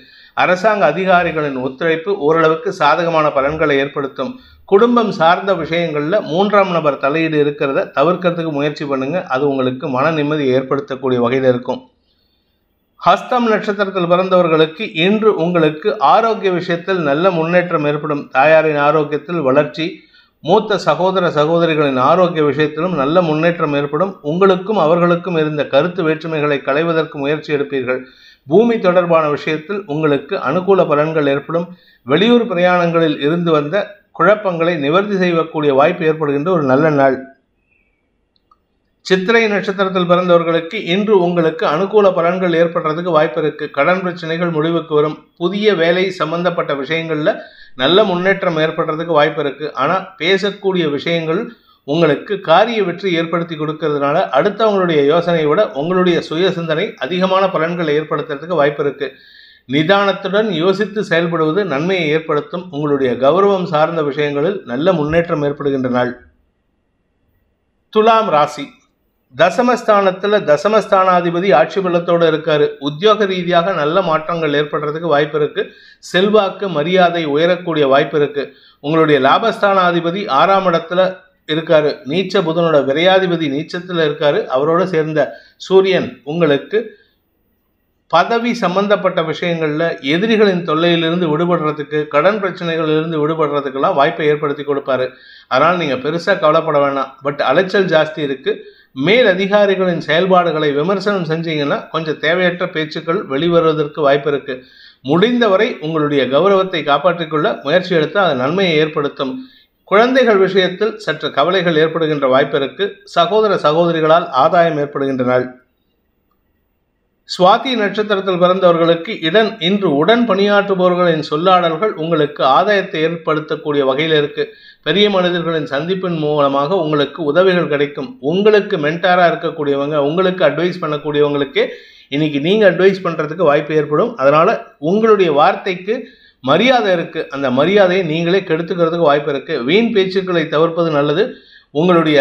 அரசாங்க அதிகாரிகளின் ஒத்துழைப்பு ஓரளவுக்கு சாதகமான பலன்களை ஏற்படுத்தும். குடும்பம் சார்ந்த விஷயங்கள்ல 3ஆம் நபர் தலையீடு இருக்கிறத தவிர்க்கிறதுக்கு முயற்சி பண்ணுங்க. அது உங்களுக்கு மன நிம்மதியை ஏற்படுத்தக்கூடிய வகையில் இருக்கும். ஹஸ்தம் நட்சத்திரத்தில் பிறந்தவர்களுக்கு இன்று உங்களுக்கு ஆரோக்கிய விஷயத்தில் நல்ல முன்னேற்றம் ஏற்படும். தாயாரின் ஆரோக்கியத்தில் வளர்ச்சி. மூத்த சகோதர சகோதரிகளின் ஆரோக்கிய விஷயத்திலும் நல்ல முன்னேற்றம் ஏற்படும். உங்களுக்கும் அவர்களுக்கும் இருந்த கருத்து வேற்றுமைகளை களைவதற்கு முயற்சி எடுப்பீர்கள். பூமி தொடர்பான விஷயத்தில் உங்களுக்கு அனுகூல பலன்கள் ஏற்படும். வெளியூர் பிரயாணங்களில் இருந்து வந்த குழப்பங்களை நிவர்த்தி செய்யக்கூடிய வாய்ப்பு ஏற்படுகின்ற ஒரு நல்ல நாள். சித்திரை நட்சத்திரத்தில் பிறந்தவர்களுக்கு இன்று உங்களுக்கு அனுகூல பலன்கள் ஏற்படுறதுக்கு வாய்ப்பு இருக்கு. கடன் பிரச்சனைகள் முடிவுக்கு வரும். புதிய வேலை சம்பந்தப்பட்ட விஷயங்கள்ல நல்ல முன்னேற்றம் ஏற்படுறதுக்கு வாய்ப்பு இருக்கு. ஆனா பேசக்கூடிய விஷயங்கள் உங்களுக்கு காரிய வெற்றி ஏற்படுத்தி கொடுக்கறதுனால அடுத்தவங்களுடைய யோசனையை விட உங்களுடைய சுய சிந்தனை அதிகமான பலன்களை ஏற்படுத்துறதுக்கு வாய்ப்பு இருக்கு. நிதானத்துடன் யோசித்து செயல்படுவது நன்மையை ஏற்படுத்தும். உங்களுடைய கௌரவம் சார்ந்த விஷயங்களில் நல்ல முன்னேற்றம் ஏற்படுகின்ற நாள். துலாம் ராசி, தசமஸ்தானத்துல தசமஸ்தானாதிபதி ஆட்சி பலத்தோடு இருக்காரு. உத்தியோக ரீதியாக நல்ல மாற்றங்கள் ஏற்படுறதுக்கு வாய்ப்பு இருக்கு. செல்வாக்கு மரியாதை உயரக்கூடிய வாய்ப்பு இருக்கு. உங்களுடைய லாபஸ்தானாதிபதி 6ஆம் இடத்துல இருக்காரு. நீச்ச புதனோட விரையாதிபதி நீச்சத்துல இருக்காரு. அவரோட சேர்ந்த சூரியன் உங்களுக்கு பதவி சம்பந்தப்பட்ட விஷயங்கள்ல எதிரிகளின் தொல்லையிலிருந்து விடுபடுறதுக்கு, கடன் பிரச்சனைகளிலிருந்து விடுபடுறதுக்கெல்லாம் வாய்ப்பை ஏற்படுத்தி கொடுப்பாரு. அதனால் நீங்க பெருசா கவலைப்பட வேணாம். பட் அலைச்சல் ஜாஸ்தி இருக்கு. மேல் அதிகாரிகளின் செயல்பாடுகளை விமர்சனம் செஞ்சீங்கன்னா கொஞ்சம் தேவையற்ற பேச்சுக்கள் வெளிவருவதற்கு வாய்ப்பு இருக்கு. முடிந்தவரை உங்களுடைய கௌரவத்தை காப்பாற்றிக் கொள்ள முயற்சி எடுத்து அது நன்மையை ஏற்படுத்தும். குழந்தைகள் விஷயத்தில் சற்று கவலைகள் ஏற்படுகின்ற வாய்ப்பு இருக்கு. சகோதர சகோதரிகளால் ஆதாயம் ஏற்படுகின்ற நாள். சுவாதி நட்சத்திரத்தில் பிறந்தவர்களுக்கு இன்று உடன் பணியாற்றுபவர்களின் சொல்லாடல்கள் உங்களுக்கு ஆதாயத்தை ஏற்படுத்தக்கூடிய வகையில் இருக்கு. பெரிய மனிதர்களின் சந்திப்பின் மூலமாக உங்களுக்கு உதவிகள் கிடைக்கும். உங்களுக்கு மென்டாரா இருக்கக்கூடியவங்க, உங்களுக்கு அட்வைஸ் பண்ணக்கூடியவங்களுக்கே இன்னைக்கு நீங்க அட்வைஸ் பண்றதுக்கு வாய்ப்பு ஏற்படும். அதனால உங்களுடைய வார்த்தைக்கு மரியாதை இருக்கு. அந்த மரியாதையை நீங்களே கெடுத்துக்கிறதுக்கு வாய்ப்பு இருக்கு. வீண் பேச்சுக்களை தவிர்ப்பது நல்லது. உங்களுடைய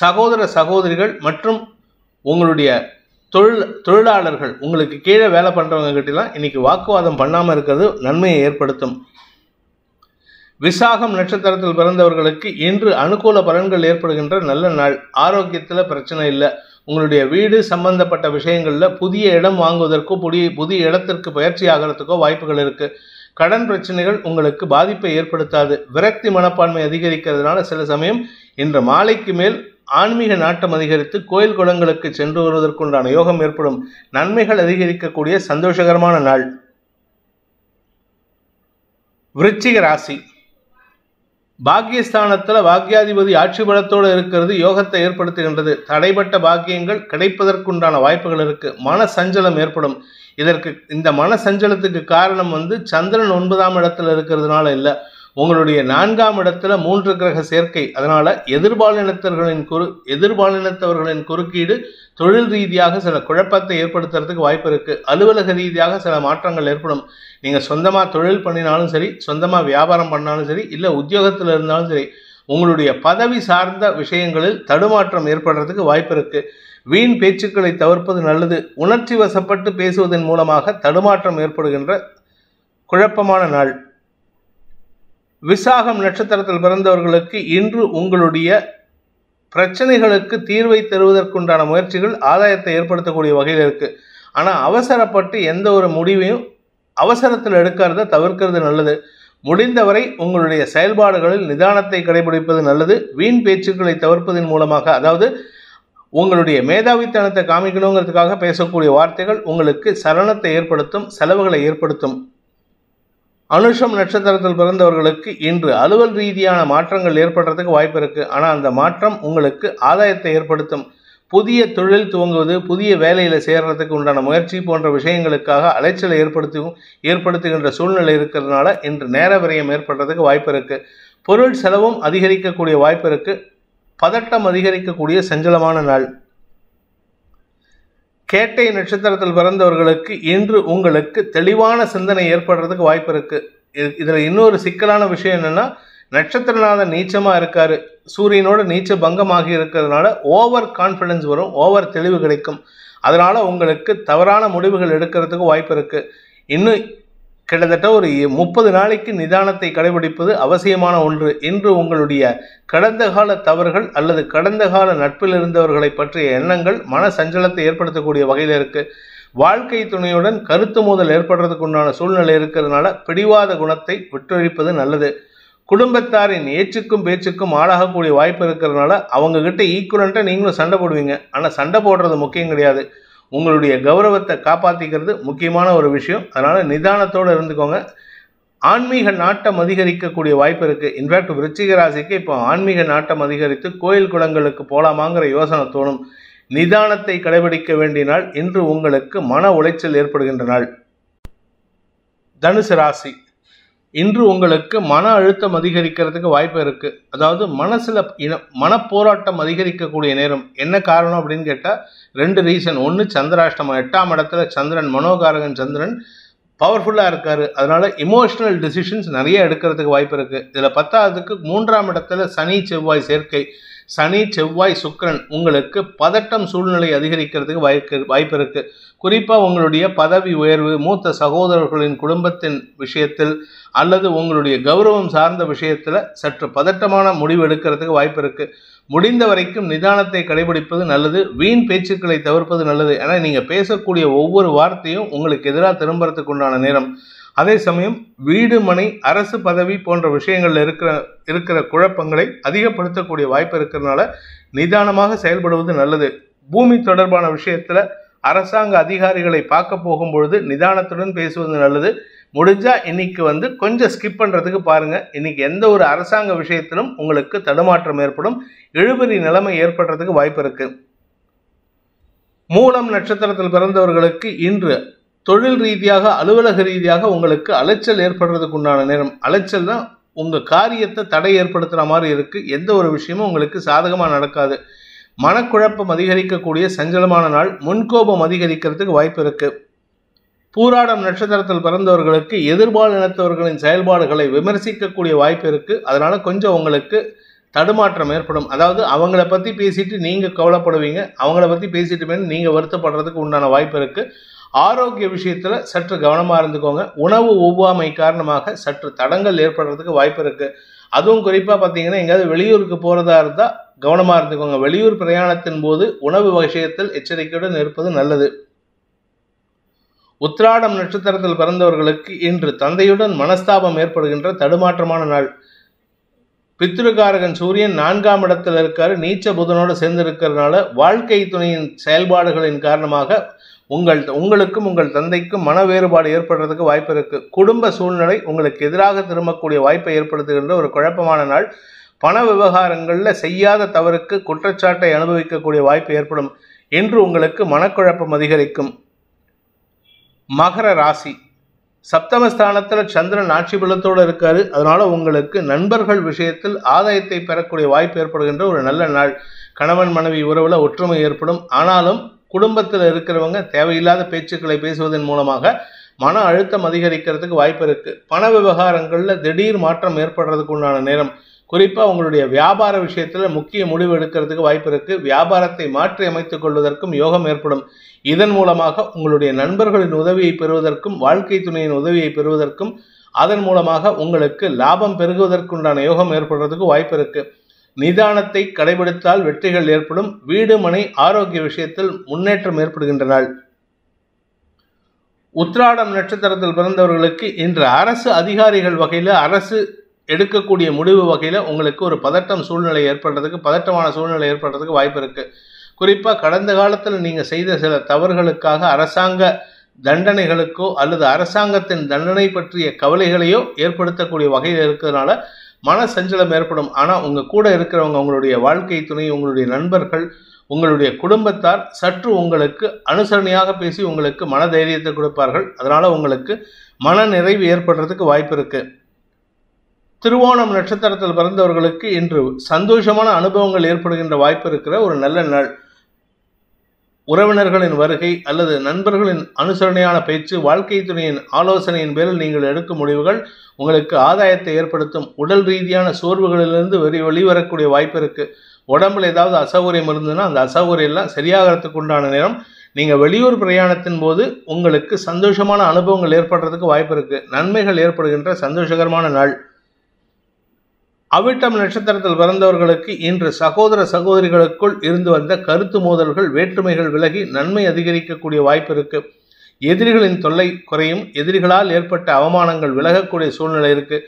சகோதர சகோதரிகள் மற்றும் உங்களுடைய தொழிலாளர்கள், உங்களுக்கு கீழே வேலை பண்றவங்க கிட்டலாம் இன்னைக்கு வாக்குவாதம் பண்ணாம இருக்கிறது நன்மையை ஏற்படுத்தும். விசாகம் நட்சத்திரத்தில் பிறந்தவர்களுக்கு இன்று அனுகூல பலன்கள் ஏற்படுகின்ற நல்ல நாள். ஆரோக்கியத்துல பிரச்சனை இல்லை. உங்களுடைய வீடு சம்பந்தப்பட்ட விஷயங்கள்ல புதிய இடம் வாங்குவதற்கோ புதிய இடத்திற்கு பயிற்சி ஆகிறதுக்கோ வாய்ப்புகள் இருக்கு. கடன் பிரச்சனைகள் உங்களுக்கு பாதிப்பை ஏற்படுத்தாது. விரக்தி மனப்பான்மை அதிகரிக்கிறதுனால சில சமயம் இன்று மாலைக்கு மேல் ஆன்மீக நாட்டம் அதிகரித்து கோயில் குளங்களுக்கு சென்று வருவதற்குண்டான யோகம் ஏற்படும். நன்மைகள் அதிகரிக்கக்கூடிய சந்தோஷகரமான நாள். விருச்சிக ராசி, பாக்கியஸ்தானத்துல பாக்கியாதிபதி ஆட்சி பலத்தோடு இருக்கிறது யோகத்தை ஏற்படுத்துகின்றது. தடைப்பட்ட பாக்கியங்கள் கிடைப்பதற்குண்டான வாய்ப்புகள் இருக்கு. மன சஞ்சலம் ஏற்படும். இந்த மன சஞ்சலத்துக்கு காரணம் சந்திரன் 9ஆம் இடத்துல இருக்கிறதுனால இல்லை. உங்களுடைய 4ஆம் இடத்துல 3 கிரக சேர்க்கை, அதனால எதிர்பாலினத்தவர்களின் குறுக்கீடு தொழில் ரீதியாக சில குழப்பத்தை ஏற்படுத்துறதுக்கு வாய்ப்பு இருக்கு. அலுவலக ரீதியாக சில மாற்றங்கள் ஏற்படும். நீங்க சொந்தமா தொழில் பண்ணினாலும் சரி, சொந்தமா வியாபாரம் பண்ணாலும் சரி, இல்ல உத்தியோகத்தில் இருந்தாலும் சரி, உங்களுடைய பதவி சார்ந்த விஷயங்களில் தடுமாற்றம் ஏற்படுறதுக்கு வாய்ப்பு இருக்கு. வீண் பேச்சுக்களை தவிர்ப்பது நல்லது. உணர்ச்சி வசப்பட்டு பேசுவதன் மூலமாக தடுமாற்றம் ஏற்படுகின்ற குழப்பமான நாள். விசாகம் நட்சத்திரத்தில் பிறந்தவர்களுக்கு இன்று உங்களுடைய பிரச்சனைகளுக்கு தீர்வை தருவதற்குண்டான முயற்சிகள் ஆதாயத்தை ஏற்படுத்தக்கூடிய வகையில் இருக்கு. ஆனால் அவசரப்பட்டு எந்த ஒரு முடிவையும் அவசரத்தில் எடுக்கிறத தவிர்க்கிறது நல்லது. முடிந்தவரை உங்களுடைய செயல்பாடுகளில் நிதானத்தை கடைபிடிப்பது நல்லது. வீண் பேச்சுக்களை தவிர்ப்பதன் மூலமாக, அதாவது உங்களுடைய மேதாவித்தனத்தை காமிக்கணுங்கிறதுக்காக பேசக்கூடிய வார்த்தைகள் உங்களுக்கு சலனத்தை ஏற்படுத்தும், செலவுகளை ஏற்படுத்தும். அனுஷம் நட்சத்திரத்தில் பிறந்தவர்களுக்கு இன்று அலுவல் ரீதியான மாற்றங்கள் ஏற்படுறதுக்கு வாய்ப்பு இருக்கு. ஆனால் அந்த மாற்றம் உங்களுக்கு ஆதாயத்தை ஏற்படுத்தும். புதிய தொழில் துவங்குவது, புதிய வேலையில் சேர்றதுக்கு உண்டான முயற்சி போன்ற விஷயங்களுக்காக அலைச்சலை ஏற்படுத்துகின்ற சூழ்நிலை இருக்கிறதுனால இன்று நேர விரயம் ஏற்படுறதுக்கு வாய்ப்பு இருக்கு. பொருள் செலவும் அதிகரிக்கக்கூடிய வாய்ப்பு இருக்கு. பதட்டம் அதிகரிக்கக்கூடிய சஞ்சலமான நாள். கேட்டை நட்சத்திரத்தில் பிறந்தவர்களுக்கு இன்று உங்களுக்கு தெளிவான சிந்தனை ஏற்படுறதுக்கு வாய்ப்பு இருக்கு. இதுல இன்னொரு சிக்கலான விஷயம் என்னன்னா, நட்சத்திரநாதன் நீச்சமா இருக்காரு, சூரியனோட நீச்ச பங்கமாகி இருக்கிறதுனால ஓவர் கான்ஃபிடன்ஸ் வரும், ஓவர் தெளிவு கிடைக்கும். அதனால உங்களுக்கு தவறான முடிவுகள் எடுக்கிறதுக்கு வாய்ப்பு இருக்கு. இன்னும் கிட்டத்தட்ட ஒரு 30 நாளைக்கு நிதானத்தை கடைபிடிப்பது அவசியமான ஒன்று. இன்று உங்களுடைய கடந்த கால தவறுகள் அல்லது கடந்த கால நட்பில் இருந்தவர்களை பற்றிய எண்ணங்கள் மன சஞ்சலத்தை ஏற்படுத்தக்கூடிய வகையில் இருக்கு. வாழ்க்கை துணையுடன் கருத்து மோதல் ஏற்படுறதுக்கு உண்டான சூழ்நிலை இருக்கிறதுனால பிடிவாத குணத்தை விட்டொழிப்பது நல்லது. குடும்பத்தாரின் ஏச்சுக்கும் பேச்சுக்கும் ஆளாகக்கூடிய வாய்ப்பு இருக்கிறதுனால அவங்க கிட்ட ஈக்குவலண்ட்டாக நீங்களும் சண்டை போடுவீங்க. ஆனால் சண்டை போடுறது முக்கியம் கிடையாது. உங்களுடைய கௌரவத்தை காப்பாற்றிக்கிறது முக்கியமான ஒரு விஷயம். அதனால் நிதானத்தோடு இருந்துக்கோங்க. ஆன்மீக நாட்டம் அதிகரிக்கக்கூடிய வாய்ப்பு இருக்குது. இன்ஃபேக்ட் விருச்சிக ராசிக்கு இப்போ ஆன்மீக நாட்டம் அதிகரித்து கோயில் குளங்களுக்கு போகலாமாங்கிற யோசனை தோணும். நிதானத்தை கடைபிடிக்க வேண்டிய நாள். இன்று உங்களுக்கு மன உளைச்சல் ஏற்படுகின்ற நாள். தனுசு ராசி, இன்று உங்களுக்கு மன அழுத்தம் அதிகரிக்கிறதுக்கு வாய்ப்பு இருக்குது. அதாவது மனப்போராட்டம் அதிகரிக்கக்கூடிய நேரம். என்ன காரணம் அப்படின்னு கேட்டால் 2 ரீசன். ஒன்று, சந்திராஷ்டமம். 8ஆம் இடத்துல சந்திரன், மனோகாரகன் சந்திரன் பவர்ஃபுல்லாக இருக்கார். அதனால் இமோஷனல் டிசிஷன்ஸ் நிறைய எடுக்கிறதுக்கு வாய்ப்பு இருக்குது. இதில் 10ஆவதுக்கு 3ஆம் இடத்துல சனி செவ்வாய் சேர்க்கை. சனி செவ்வாய் சுக்கிரன் உங்களுக்கு பதட்டம் சூழ்நிலை அதிகரிக்கிறதுக்கு வாய்ப்பு இருக்குது. குறிப்பாக உங்களுடைய பதவி உயர்வு, மூத்த சகோதரர்களின் குடும்பத்தின் விஷயத்தில் அல்லது உங்களுடைய கௌரவம் சார்ந்த விஷயத்தில் சற்று பதட்டமான முடிவு எடுக்கிறதுக்கு வாய்ப்பு இருக்குது. முடிந்த வரைக்கும் நிதானத்தை கடைபிடிப்பது நல்லது. வீண் பேச்சுக்களை தவிர்ப்பது நல்லது. ஏன்னா நீங்கள் பேசக்கூடிய ஒவ்வொரு வார்த்தையும் உங்களுக்கு எதிராக திரும்புறதுக்கு உண்டான நேரம். அதே சமயம் வீடு, மனை, அரசு பதவி போன்ற விஷயங்களில் இருக்கிற குழப்பங்களை அதிகப்படுத்தக்கூடிய வாய்ப்பு இருக்கிறதுனால நிதானமாக செயல்படுவது நல்லது. பூமி தொடர்பான விஷயத்தில் அரசாங்க அதிகாரிகளை பார்க்க போகும்பொழுது நிதானத்துடன் பேசுவது நல்லது. முடிஞ்சால் இன்னைக்கு கொஞ்சம் ஸ்கிப் பண்ணுறதுக்கு பாருங்கள். இன்னைக்கு எந்த ஒரு அரசாங்க விஷயத்திலும் உங்களுக்கு தடுமாற்றம் ஏற்படும், இழுபறி நிலைமை ஏற்படுறதுக்கு வாய்ப்பு இருக்குது. மூலம் நட்சத்திரத்தில் பிறந்தவர்களுக்கு இன்று தொழில் ரீதியாக, அலுவலக ரீதியாக உங்களுக்கு அலைச்சல் ஏற்படுறதுக்கு உண்டான நேரம். அலைச்சல் தான் உங்கள் காரியத்தை தடை ஏற்படுத்துகிற மாதிரி இருக்குது. எந்த ஒரு விஷயமும் உங்களுக்கு சாதகமாக நடக்காது. மனக்குழப்பம் அதிகரிக்கக்கூடிய சஞ்சலமான நாள். முன்கோபம் அதிகரிக்கிறதுக்கு வாய்ப்பு இருக்குது. பூராடம் நட்சத்திரத்தில் பிறந்தவர்களுக்கு எதிர்பாலினத்தவர்களின் செயல்பாடுகளை விமர்சிக்கக்கூடிய வாய்ப்பு இருக்குது. அதனால் கொஞ்சம் உங்களுக்கு தடுமாற்றம் ஏற்படும். அதாவது அவங்கள பற்றி பேசிட்டு நீங்கள் கவலைப்படுவீங்க, அவங்கள பற்றி பேசிட்டு நீங்கள் வருத்தப்படுறதுக்கு உண்டான வாய்ப்பு இருக்குது. ஆரோக்கிய விஷயத்தில் சற்று கவனமாக இருந்துக்கோங்க. உணவு ஒவ்வாமை காரணமாக சற்று தடங்கள் ஏற்படுறதுக்கு வாய்ப்பு இருக்குது. அதுவும் குறிப்பாக பார்த்தீங்கன்னா எங்கேயாவது வெளியூருக்கு போகிறதா இருந்தால் கவனமாக இருந்துக்கோங்க. வெளியூர் பிரயாணத்தின் போது உணவு விஷயத்தில் எச்சரிக்கையுடன் இருப்பது நல்லது. உத்திராடம் நட்சத்திரத்தில் பிறந்தவர்களுக்கு இன்று தந்தையுடன் மனஸ்தாபம் ஏற்படுகின்ற தடுமாற்றமான நாள். பித்ருகாரகன் சூரியன் 4ஆம் இடத்தில் இருக்காரு, நீச்ச புதனோடு சேர்ந்து இருக்கிறதுனால வாழ்க்கை துணையின் செயல்பாடுகளின் காரணமாக உங்களுக்கும் உங்கள் தந்தைக்கும் மன வேறுபாடு ஏற்படுறதுக்கு வாய்ப்பு இருக்கு. குடும்ப சூழ்நிலை உங்களுக்கு எதிராக திரும்பக்கூடிய வாய்ப்பை ஏற்படுத்துகின்ற ஒரு குழப்பமான நாள். பண விவகாரங்களில் செய்யாத தவறுக்கு குற்றச்சாட்டை அனுபவிக்கக்கூடிய வாய்ப்பு ஏற்படும். இன்று உங்களுக்கு மனக்குழப்பம் அதிகரிக்கும். மகர ராசி, சப்தமஸ்தானத்தில் சந்திரன் ஆட்சி பலத்தோடு இருக்காரு. அதனால உங்களுக்கு நண்பர்கள் விஷயத்தில் ஆதாயத்தை பெறக்கூடிய வாய்ப்பு ஏற்படுகின்ற ஒரு நல்ல நாள். கணவன் மனைவி உறவுல ஒற்றுமை ஏற்படும். ஆனாலும் குடும்பத்தில் இருக்கிறவங்க தேவையில்லாத பேச்சுக்களை பேசுவதன் மூலமாக மன அழுத்தம் அதிகரிக்கிறதுக்கு வாய்ப்பு இருக்கு. பண விவகாரங்கள்ல திடீர் மாற்றம் ஏற்படுறதுக்கு உண்டான நேரம். குறிப்பா உங்களுடைய வியாபார விஷயத்துல முக்கிய முடிவு எடுக்கிறதுக்கு வாய்ப்பு இருக்கு. வியாபாரத்தை மாற்றி அமைத்துக் கொள்வதற்கும் யோகம் ஏற்படும். இதன் மூலமாக உங்களுடைய நண்பர்களின் உதவியை பெறுவதற்கும் வாழ்க்கை துணையின் உதவியை பெறுவதற்கும் அதன் மூலமாக உங்களுக்கு லாபம் பெருகுவதற்குண்டான யோகம் ஏற்படுறதுக்கு வாய்ப்பு இருக்கு. நிதானத்தை கடைபிடித்தால் வெற்றிகள் ஏற்படும். வீடு மனை ஆரோக்கிய விஷயத்தில் முன்னேற்றம் ஏற்படுகின்ற நாள். உத்திராடம் நட்சத்திரத்தில் பிறந்தவர்களுக்கு இன்று அரசு அதிகாரிகள் வகையில் அரசு எடுக்கக்கூடிய முடிவு வகையில் உங்களுக்கு ஒரு பதட்டமான சூழ்நிலை ஏற்படுறதுக்கு வாய்ப்பு இருக்கு. குறிப்பாக கடந்த காலத்தில் நீங்கள் செய்த சில தவறுகளுக்காக அரசாங்க தண்டனைகளுக்கோ அல்லது அரசாங்கத்தின் தண்டனை பற்றிய கவலைகளையோ ஏற்படுத்தக்கூடிய வகையில் இருக்கிறதுனால மன சஞ்சலம் ஏற்படும். ஆனால் உங்கள் கூட இருக்கிறவங்க, உங்களுடைய வாழ்க்கை துணை, உங்களுடைய நண்பர்கள், உங்களுடைய குடும்பத்தார் சற்று உங்களுக்கு அனுசரணையாக பேசி உங்களுக்கு மன தைரியத்தை கொடுப்பார்கள். அதனால் உங்களுக்கு மன நிறைவு ஏற்படுறதுக்கு வாய்ப்பு இருக்கு. திருவோணம் நட்சத்திரத்தில் பிறந்தவர்களுக்கு இன்று சந்தோஷமான அனுபவங்கள் ஏற்படுகின்ற வாய்ப்பு இருக்கிற ஒரு நல்ல நாள். உறவினர்களின் வருகை அல்லது நண்பர்களின் அனுசரணையான பேச்சு, வாழ்க்கை துணையின் ஆலோசனையின் பேரில் நீங்கள் எடுக்கும் முடிவுகள் உங்களுக்கு ஆதாயத்தை ஏற்படுத்தும். உடல் ரீதியான சோர்வுகளிலிருந்து வெளிவரக்கூடிய வாய்ப்பு இருக்கு. உடம்புல ஏதாவது அசௌகரியம் இருந்ததுன்னா அந்த அசௌகரியம் எல்லாம் சரியாகிறதுக்கு உண்டான நேரம். நீங்கள் வெளியூர் பிரயாணத்தின் போது உங்களுக்கு சந்தோஷமான அனுபவங்கள் ஏற்படுறதுக்கு வாய்ப்பு இருக்கு. நன்மைகள் ஏற்படுகின்ற சந்தோஷகரமான நாள். அவிட்டம் நட்சத்திரத்தில் பிறந்தவர்களுக்கு இன்று சகோதர சகோதரிகளுக்குள் இருந்து வந்த கருத்து மோதல்கள், வேற்றுமைகள் விலகி நன்மை அதிகரிக்கக்கூடிய வாய்ப்பு இருக்கு. எதிரிகளின் தொல்லை குறையும். எதிரிகளால் ஏற்பட்ட அவமானங்கள் விலகக்கூடிய சூழ்நிலை இருக்கு.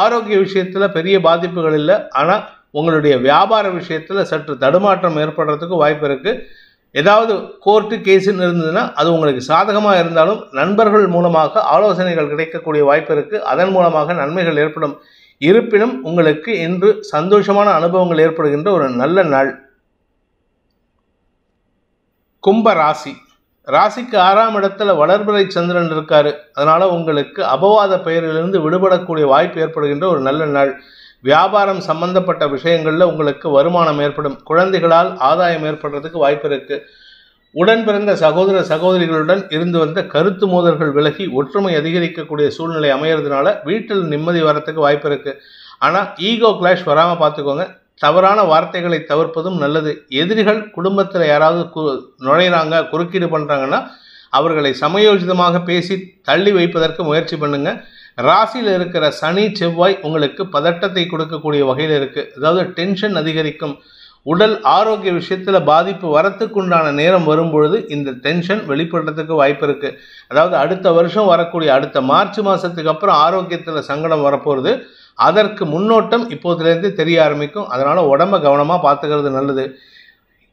ஆரோக்கிய விஷயத்துல பெரிய பாதிப்புகள் இல்லை. ஆனால் உங்களுடைய வியாபார விஷயத்துல சற்று தடுமாற்றம் ஏற்படுறதுக்கு வாய்ப்பு இருக்கு. ஏதாவது கோர்ட்டு கேஸுன்னு இருந்ததுன்னா அது உங்களுக்கு சாதகமாக இருந்தாலும் நண்பர்கள் மூலமாக ஆலோசனைகள் கிடைக்கக்கூடிய வாய்ப்பு இருக்கு. அதன் மூலமாக நன்மைகள் ஏற்படும். இருப்பினும் உங்களுக்கு இன்று சந்தோஷமான அனுபவங்கள் ஏற்படுகின்ற ஒரு நல்ல நாள். கும்ப ராசி. ராசிக்கு 6ஆம் இடத்துல வளர்பிறை சந்திரன் இருக்காரு. அதனால உங்களுக்கு அபவாத பெயரிலிருந்து விடுபடக்கூடிய வாய்ப்பு ஏற்படுகின்ற ஒரு நல்ல நாள். வியாபாரம் சம்பந்தப்பட்ட விஷயங்கள்ல உங்களுக்கு வருமானம் ஏற்படும். குழந்தைகளால் ஆதாயம் ஏற்படுறதுக்கு வாய்ப்பு இருக்கு. உடன் பிறந்த சகோதர சகோதரிகளுடன் இருந்து வந்த கருத்து மோதல்கள் விலகி ஒற்றுமை அதிகரிக்கக்கூடிய சூழ்நிலை அமையறதுனால வீட்டில் நிம்மதி வரத்துக்கு வாய்ப்பு இருக்கு. ஆனால் ஈகோ கிளாஷ் வராமல் பார்த்துக்கோங்க. தவறான வார்த்தைகளை தவிர்ப்பதும் நல்லது. எதிரிகள் குடும்பத்தில் யாராவது நுழையிறாங்க, குறுக்கீடு பண்ணுறாங்கன்னா அவர்களை சமயோஜிதமாக பேசி தள்ளி வைப்பதற்கு முயற்சி பண்ணுங்க. ராசியில் இருக்கிற சனி செவ்வாய் உங்களுக்கு பதட்டத்தை கொடுக்கக்கூடிய வகையில் இருக்குது. அதாவது டென்ஷன் அதிகரிக்கும். உடல் ஆரோக்கிய விஷயத்தில் பாதிப்பு வரத்துக்குண்டான நேரம் வரும்பொழுது இந்த டென்ஷன் வெளிப்படுறதுக்கு வாய்ப்பு இருக்குது. அதாவது அடுத்த வருஷம் வரக்கூடிய அடுத்த மார்ச் மாதத்துக்கு அப்புறம் ஆரோக்கியத்தில் சங்கடம் வரப்போகிறது. அதற்கு முன்னோட்டம் இப்போதுலேருந்து தெரிய ஆரம்பிக்கும். அதனால் உடம்பை கவனமாக பார்த்துக்கிறது நல்லது.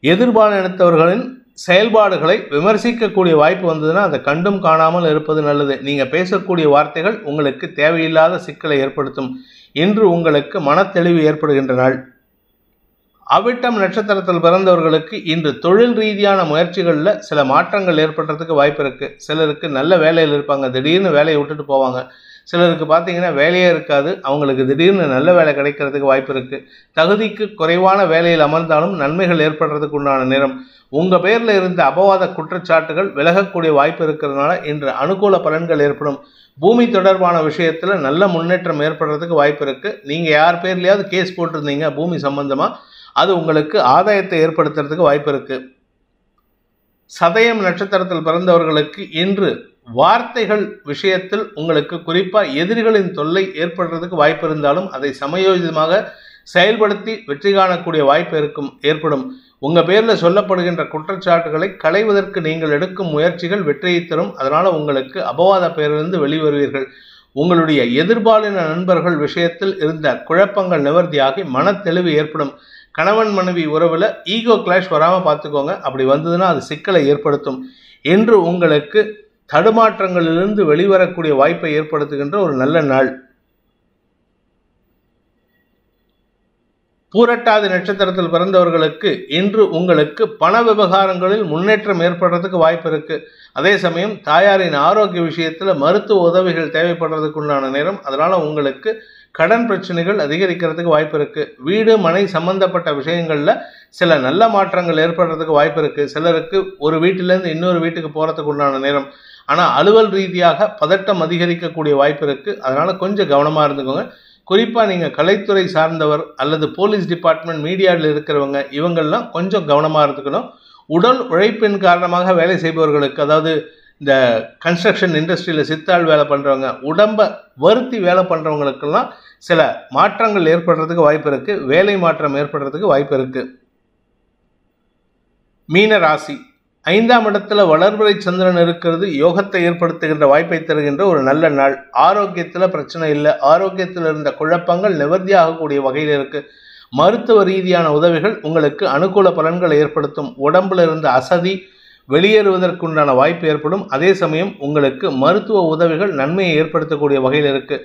எதிர்பாலினத்தவர்களின் செயல்பாடுகளை விமர்சிக்கக்கூடிய வாய்ப்பு வந்ததுன்னா அதை கண்டும் காணாமல் இருப்பது நல்லது. நீங்கள் பேசக்கூடிய வார்த்தைகள் உங்களுக்கு தேவையில்லாத சிக்கலை ஏற்படுத்தும். இன்று உங்களுக்கு மனத்தெளிவு ஏற்படுகின்ற நாள். அவிட்டம் நட்சத்திரத்தில் பிறந்தவர்களுக்கு இன்று தொழில் ரீதியான முயற்சிகளில் சில மாற்றங்கள் ஏற்படுறதுக்கு வாய்ப்பு இருக்குது. சிலருக்கு நல்ல வேலையில் இருப்பாங்க, திடீர்னு வேலையை விட்டுட்டு போவாங்க. சிலருக்கு பார்த்தீங்கன்னா வேலையே இருக்காது, அவங்களுக்கு திடீர்னு நல்ல வேலை கிடைக்கிறதுக்கு வாய்ப்பு இருக்குது. தகுதிக்கு குறைவான வேலையில் அமர்ந்தாலும் நன்மைகள் ஏற்படுறதுக்கு உண்டான நேரம். உங்கள் பேரில் இருந்த அபவாத குற்றச்சாட்டுகள் விலகக்கூடிய வாய்ப்பு இருக்கிறதுனால இன்று அனுகூல பலன்கள் ஏற்படும். பூமி தொடர்பான விஷயத்தில் நல்ல முன்னேற்றம் ஏற்படுறதுக்கு வாய்ப்பு இருக்குது. நீங்கள் யார் பேர்லையாவது கேஸ் போட்டிருந்தீங்க பூமி சம்பந்தமாக, அது உங்களுக்கு ஆதாயத்தை ஏற்படுத்துறதுக்கு வாய்ப்பு இருக்கு. சதயம் நட்சத்திரத்தில் பிறந்தவர்களுக்கு இன்று வார்த்தைகள் விஷயத்தில் உங்களுக்கு குறிப்பாக எதிரிகளின் தொல்லை ஏற்படுறதுக்கு வாய்ப்பு இருந்தாலும் அதை சமயோஜிதமாக செயல்படுத்தி வெற்றி காணக்கூடிய வாய்ப்பு ஏற்படும். உங்கள் பேரில் சொல்லப்படுகின்ற குற்றச்சாட்டுகளை களைவதற்கு நீங்கள் எடுக்கும் முயற்சிகள் வெற்றியை தரும். அதனால் உங்களுக்கு அபவாத பெயரிலிருந்து வெளிவருவீர்கள். உங்களுடைய எதிர்பாலின நண்பர்கள் விஷயத்தில் இருந்த குழப்பங்கள் நிவர்த்தியாகி மனத்தெளிவு ஏற்படும். கணவன் மனைவி உறவில் ஈகோ கிளாஷ் வராமல் பார்த்துக்கோங்க. அப்படி வந்ததுன்னா அது சிக்கலை ஏற்படுத்தும். என்று உங்களுக்கு தடுமாற்றங்களிலிருந்து வெளிவரக்கூடிய வாய்ப்பை ஏற்படுத்துகின்ற ஒரு நல்ல நாள். பூரட்டாதி நட்சத்திரத்தில் பிறந்தவர்களுக்கு இன்று உங்களுக்கு பண விவகாரங்களில் முன்னேற்றம் ஏற்படுறதுக்கு வாய்ப்பு இருக்கு. அதே சமயம் தாயாரின் ஆரோக்கிய விஷயத்துல மருத்துவ உதவிகள் தேவைப்படுறதுக்கு உண்டான நேரம். அதனால உங்களுக்கு கடன் பிரச்சனைகள் அதிகரிக்கிறதுக்கு வாய்ப்பு இருக்கு. வீடு மனை சம்பந்தப்பட்ட விஷயங்கள்ல சில நல்ல மாற்றங்கள் ஏற்படுறதுக்கு வாய்ப்பு இருக்கு. சிலருக்கு ஒரு வீட்டிலேருந்து இன்னொரு வீட்டுக்கு போறதுக்கு உண்டான நேரம். ஆனா அலுவல் ரீதியாக பதட்டம் அதிகரிக்கக்கூடிய வாய்ப்பு இருக்கு. அதனால கொஞ்சம் கவனமா இருந்துக்கோங்க. குறிப்பா நீங்க கலைத்துறை சார்ந்தவர் அல்லது போலீஸ் டிபார்ட்மெண்ட் மீடியாவில் இருக்கிறவங்க இவங்கெல்லாம் கொஞ்சம் கவனமா இருந்துக்கணும். உடல் உழைப்பின் காரணமாக வேலை செய்பவர்களுக்கு, அதாவது இந்த கன்ஸ்ட்ரக்ஷன் இண்டஸ்ட்ரியில சித்தாள் வேலை பண்றவங்க, உடம்ப வருத்தி வேலை பண்றவங்களுக்கெல்லாம் சில மாற்றங்கள் ஏற்படுறதுக்கு வாய்ப்பு இருக்கு. வேலை மாற்றம் ஏற்படுறதுக்கு வாய்ப்பு இருக்கு. மீன ராசி 5ஆம் இடத்துல வளர்பிறை சந்திரன் இருக்கிறது. யோகத்தை ஏற்படுத்துகின்ற வாய்ப்பை தருகின்ற ஒரு நல்ல நாள். ஆரோக்கியத்துல பிரச்சனை இல்லை. ஆரோக்கியத்தில் இருந்த குழப்பங்கள் நிவர்த்தியாகக்கூடிய வகையில் இருக்கு. மருத்துவ ரீதியான உதவிகள் உங்களுக்கு அனுகூல பலன்களை ஏற்படுத்தும். உடம்புல இருந்த அசதி வெளியேறுவதற்குண்டான வாய்ப்பு ஏற்படும். அதே சமயம் உங்களுக்கு மருத்துவ உதவிகள் நன்மையை ஏற்படுத்தக்கூடிய வகையில் இருக்கு.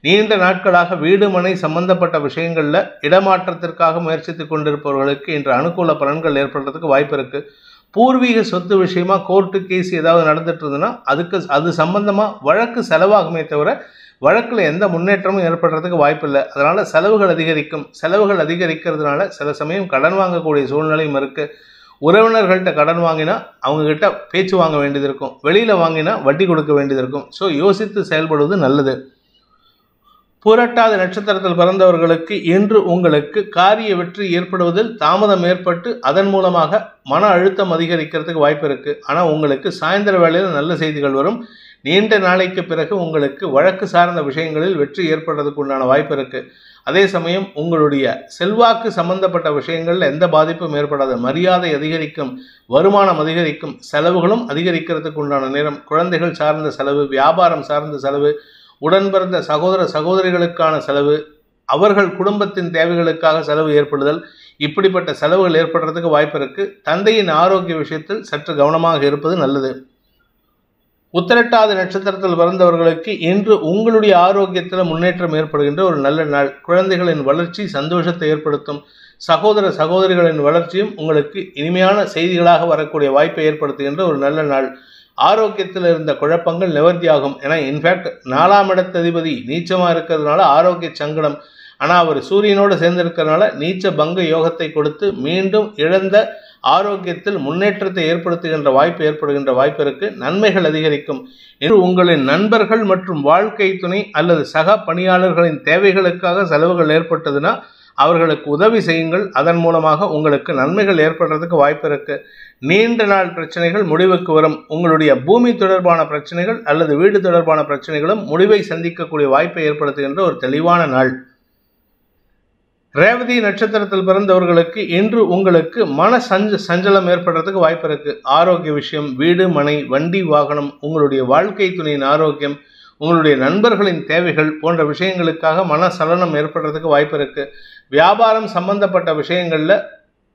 நீண்ட நாட்களாக வீடு மனை சம்பந்தப்பட்ட விஷயங்கள்ல இடமாற்றத்திற்காக முயற்சித்துக் கொண்டிருப்பவர்களுக்கு இன்று அனுகூல பலன்கள் ஏற்படுறதுக்கு வாய்ப்பு இருக்கு. பூர்வீக சொத்து விஷயமா கோர்ட்டு கேஸ் ஏதாவது நடந்துட்டு இருந்ததுன்னா அது சம்பந்தமா வழக்கு செலவாகுமே தவிர வழக்குல எந்த முன்னேற்றமும் ஏற்படுறதுக்கு வாய்ப்பு இல்லை. அதனால செலவுகள் அதிகரிக்கும். செலவுகள் அதிகரிக்கிறதுனால சில சமயம் கடன் வாங்கக்கூடிய சூழ்நிலையும் இருக்கு. உறவினர்கள்ட்ட கடன் வாங்கினா அவங்க கிட்ட பேச்சு வாங்க வேண்டியது இருக்கும். வெளியில வாங்கினா வட்டி கொடுக்க வேண்டியது இருக்கும். ஸோ யோசித்து செயல்படுவது நல்லது. பூரட்டாதி நட்சத்திரத்தில் பிறந்தவர்களுக்கு இன்று உங்களுக்கு காரிய வெற்றி ஏற்படுவதில் தாமதம் ஏற்பட்டு அதன் மூலமாக மன அழுத்தம் அதிகரிக்கிறதுக்கு வாய்ப்பு இருக்கு. ஆனால் உங்களுக்கு சாயந்தர வேளையில் நல்ல செய்திகள் வரும். நீண்ட நாளைக்கு பிறகு உங்களுக்கு வழக்கு சார்ந்த விஷயங்களில் வெற்றி ஏற்படுறதுக்கு உண்டான வாய்ப்பு இருக்கு. அதே சமயம் உங்களுடைய செல்வாக்கு சம்பந்தப்பட்ட விஷயங்கள்ல எந்த பாதிப்பும் ஏற்படாது. மரியாதை அதிகரிக்கும், வருமானம் அதிகரிக்கும், செலவுகளும் அதிகரிக்கிறதுக்கு உண்டான நேரம். குழந்தைகள் சார்ந்த செலவு, வியாபாரம் சார்ந்த செலவு, உடன் பிறந்த சகோதர சகோதரிகளுக்கான செலவு, அவர்கள் குடும்பத்தின் தேவைகளுக்காக செலவு ஏற்படுதல், இப்படிப்பட்ட செலவுகள் ஏற்படுறதுக்கு வாய்ப்பு இருக்கு. தந்தையின் ஆரோக்கிய விஷயத்தில் சற்று கவனமாக இருப்பது நல்லது. உத்திரட்டாதி நட்சத்திரத்தில் பிறந்தவர்களுக்கு இன்று உங்களுடைய ஆரோக்கியத்தில் முன்னேற்றம் ஏற்படுகின்ற ஒரு நல்ல நாள். குழந்தைகளின் வளர்ச்சி சந்தோஷத்தை ஏற்படுத்தும். சகோதர சகோதரிகளின் வளர்ச்சியும் உங்களுக்கு இனிமையான செய்திகளாக வரக்கூடிய வாய்ப்பை ஏற்படுத்துகின்ற ஒரு நல்ல நாள். ஆரோக்கியத்தில் இருந்த குழப்பங்கள் நிவர்த்தியாகும். ஏன்னா இன்ஃபேக்ட் 4ஆம் இடத்ததிபதி நீச்சமாக இருக்கிறதுனால ஆரோக்கிய சங்கடம். ஆனால் அவர் சூரியனோடு சேர்ந்திருக்கிறதுனால நீச்ச பங்க யோகத்தை கொடுத்து மீண்டும் இழந்த ஆரோக்கியத்தில் முன்னேற்றத்தை ஏற்படுத்துகின்ற வாய்ப்பு ஏற்படுகின்ற வாய்ப்பு இருக்கு. நன்மைகள் அதிகரிக்கும். இன்று உங்களின் நண்பர்கள் மற்றும் வாழ்க்கை துணை அல்லது சக பணியாளர்களின் தேவைகளுக்காக செலவுகள் ஏற்பட்டதுன்னா அவர்களுக்கு உதவி செய்யுங்கள். அதன் மூலமாக உங்களுக்கு நன்மைகள் ஏற்படுறதுக்கு வாய்ப்பு இருக்கு. நீண்ட நாள் பிரச்சனைகள் முடிவுக்கு வரும். உங்களுடைய பூமி தொடர்பான பிரச்சனைகள் அல்லது வீடு தொடர்பான பிரச்சனைகளும் முடிவை சந்திக்கக்கூடிய வாய்ப்பை ஏற்படுத்துகின்ற ஒரு தெளிவான நாள். ரேவதி நட்சத்திரத்தில் பிறந்தவர்களுக்கு இன்று உங்களுக்கு மன சஞ்சலம் ஏற்படுறதுக்கு வாய்ப்பு இருக்கு. ஆரோக்கிய விஷயம், வீடு மனை வண்டி வாகனம், உங்களுடைய வாழ்க்கை துணையின் ஆரோக்கியம், உங்களுடைய நண்பர்களின் தேவைகள் போன்ற விஷயங்களுக்காக மன சலனம் ஏற்படுறதுக்கு வாய்ப்பு இருக்கு. வியாபாரம் சம்பந்தப்பட்ட விஷயங்கள்ல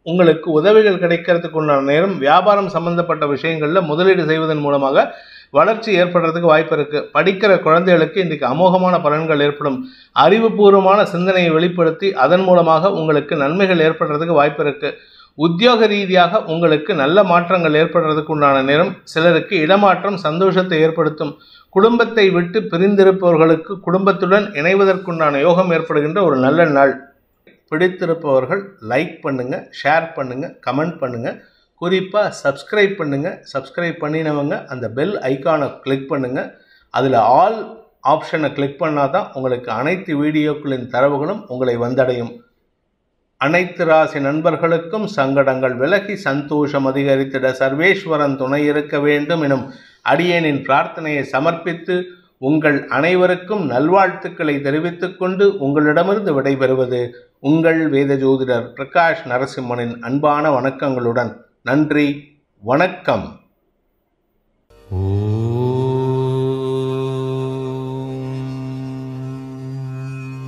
உங்களுக்கு உதவிகள் கிடைக்கிறதுக்கு உண்டான நேரம். வியாபாரம் சம்பந்தப்பட்ட விஷயங்கள்ல முதலீடு செய்வதன் மூலமாக வளர்ச்சி ஏற்படுறதுக்கு வாய்ப்பு இருக்கு. படிக்கிற குழந்தைகளுக்கு இன்றைக்கு அமோகமான பலன்கள் ஏற்படும். அறிவுபூர்வமான சிந்தனையை வெளிப்படுத்தி அதன் மூலமாக உங்களுக்கு நன்மைகள் ஏற்படுறதுக்கு வாய்ப்பு இருக்கு. உத்தியோக ரீதியாக உங்களுக்கு நல்ல மாற்றங்கள் ஏற்படுறதுக்கு உண்டான நேரம். சிலருக்கு இடமாற்றம் சந்தோஷத்தை ஏற்படுத்தும். குடும்பத்தை விட்டு பிரிந்திருப்பவர்களுக்கு குடும்பத்துடன் இணைவதற்குண்டான யோகம் ஏற்படுகின்ற ஒரு நல்ல நாள். பிடித்திருப்பவர்கள் லைக் பண்ணுங்க, ஷேர் பண்ணுங்க, கமெண்ட் பண்ணுங்க. குறிப்பாக சப்ஸ்கிரைப் பண்ணுங்க. சப்ஸ்கிரைப் பண்ணினவங்க அந்த பெல் ஐக்கானை கிளிக் பண்ணுங்க. அதில் ஆல் ஆப்ஷனை கிளிக் பண்ணால் தான் உங்களுக்கு அனைத்து வீடியோக்களின் தரவுகளும் உங்களை வந்தடையும். அனைத்து ராசி நண்பர்களுக்கும் சங்கடங்கள் விலகி சந்தோஷம் அதிகரித்திட சர்வேஸ்வரன் துணை இருக்க வேண்டும் எனும் அடியேனின் பிரார்த்தனையை சமர்ப்பித்து உங்கள் அனைவருக்கும் நல்வாழ்த்துக்களை தெரிவித்துக் கொண்டு உங்களிடமிருந்து விடைபெறுவது உங்கள் வேத ஜோதிடர் பிரகாஷ் நரசிம்மனின் அன்பான வணக்கங்களுடன். நன்றி, வணக்கம்.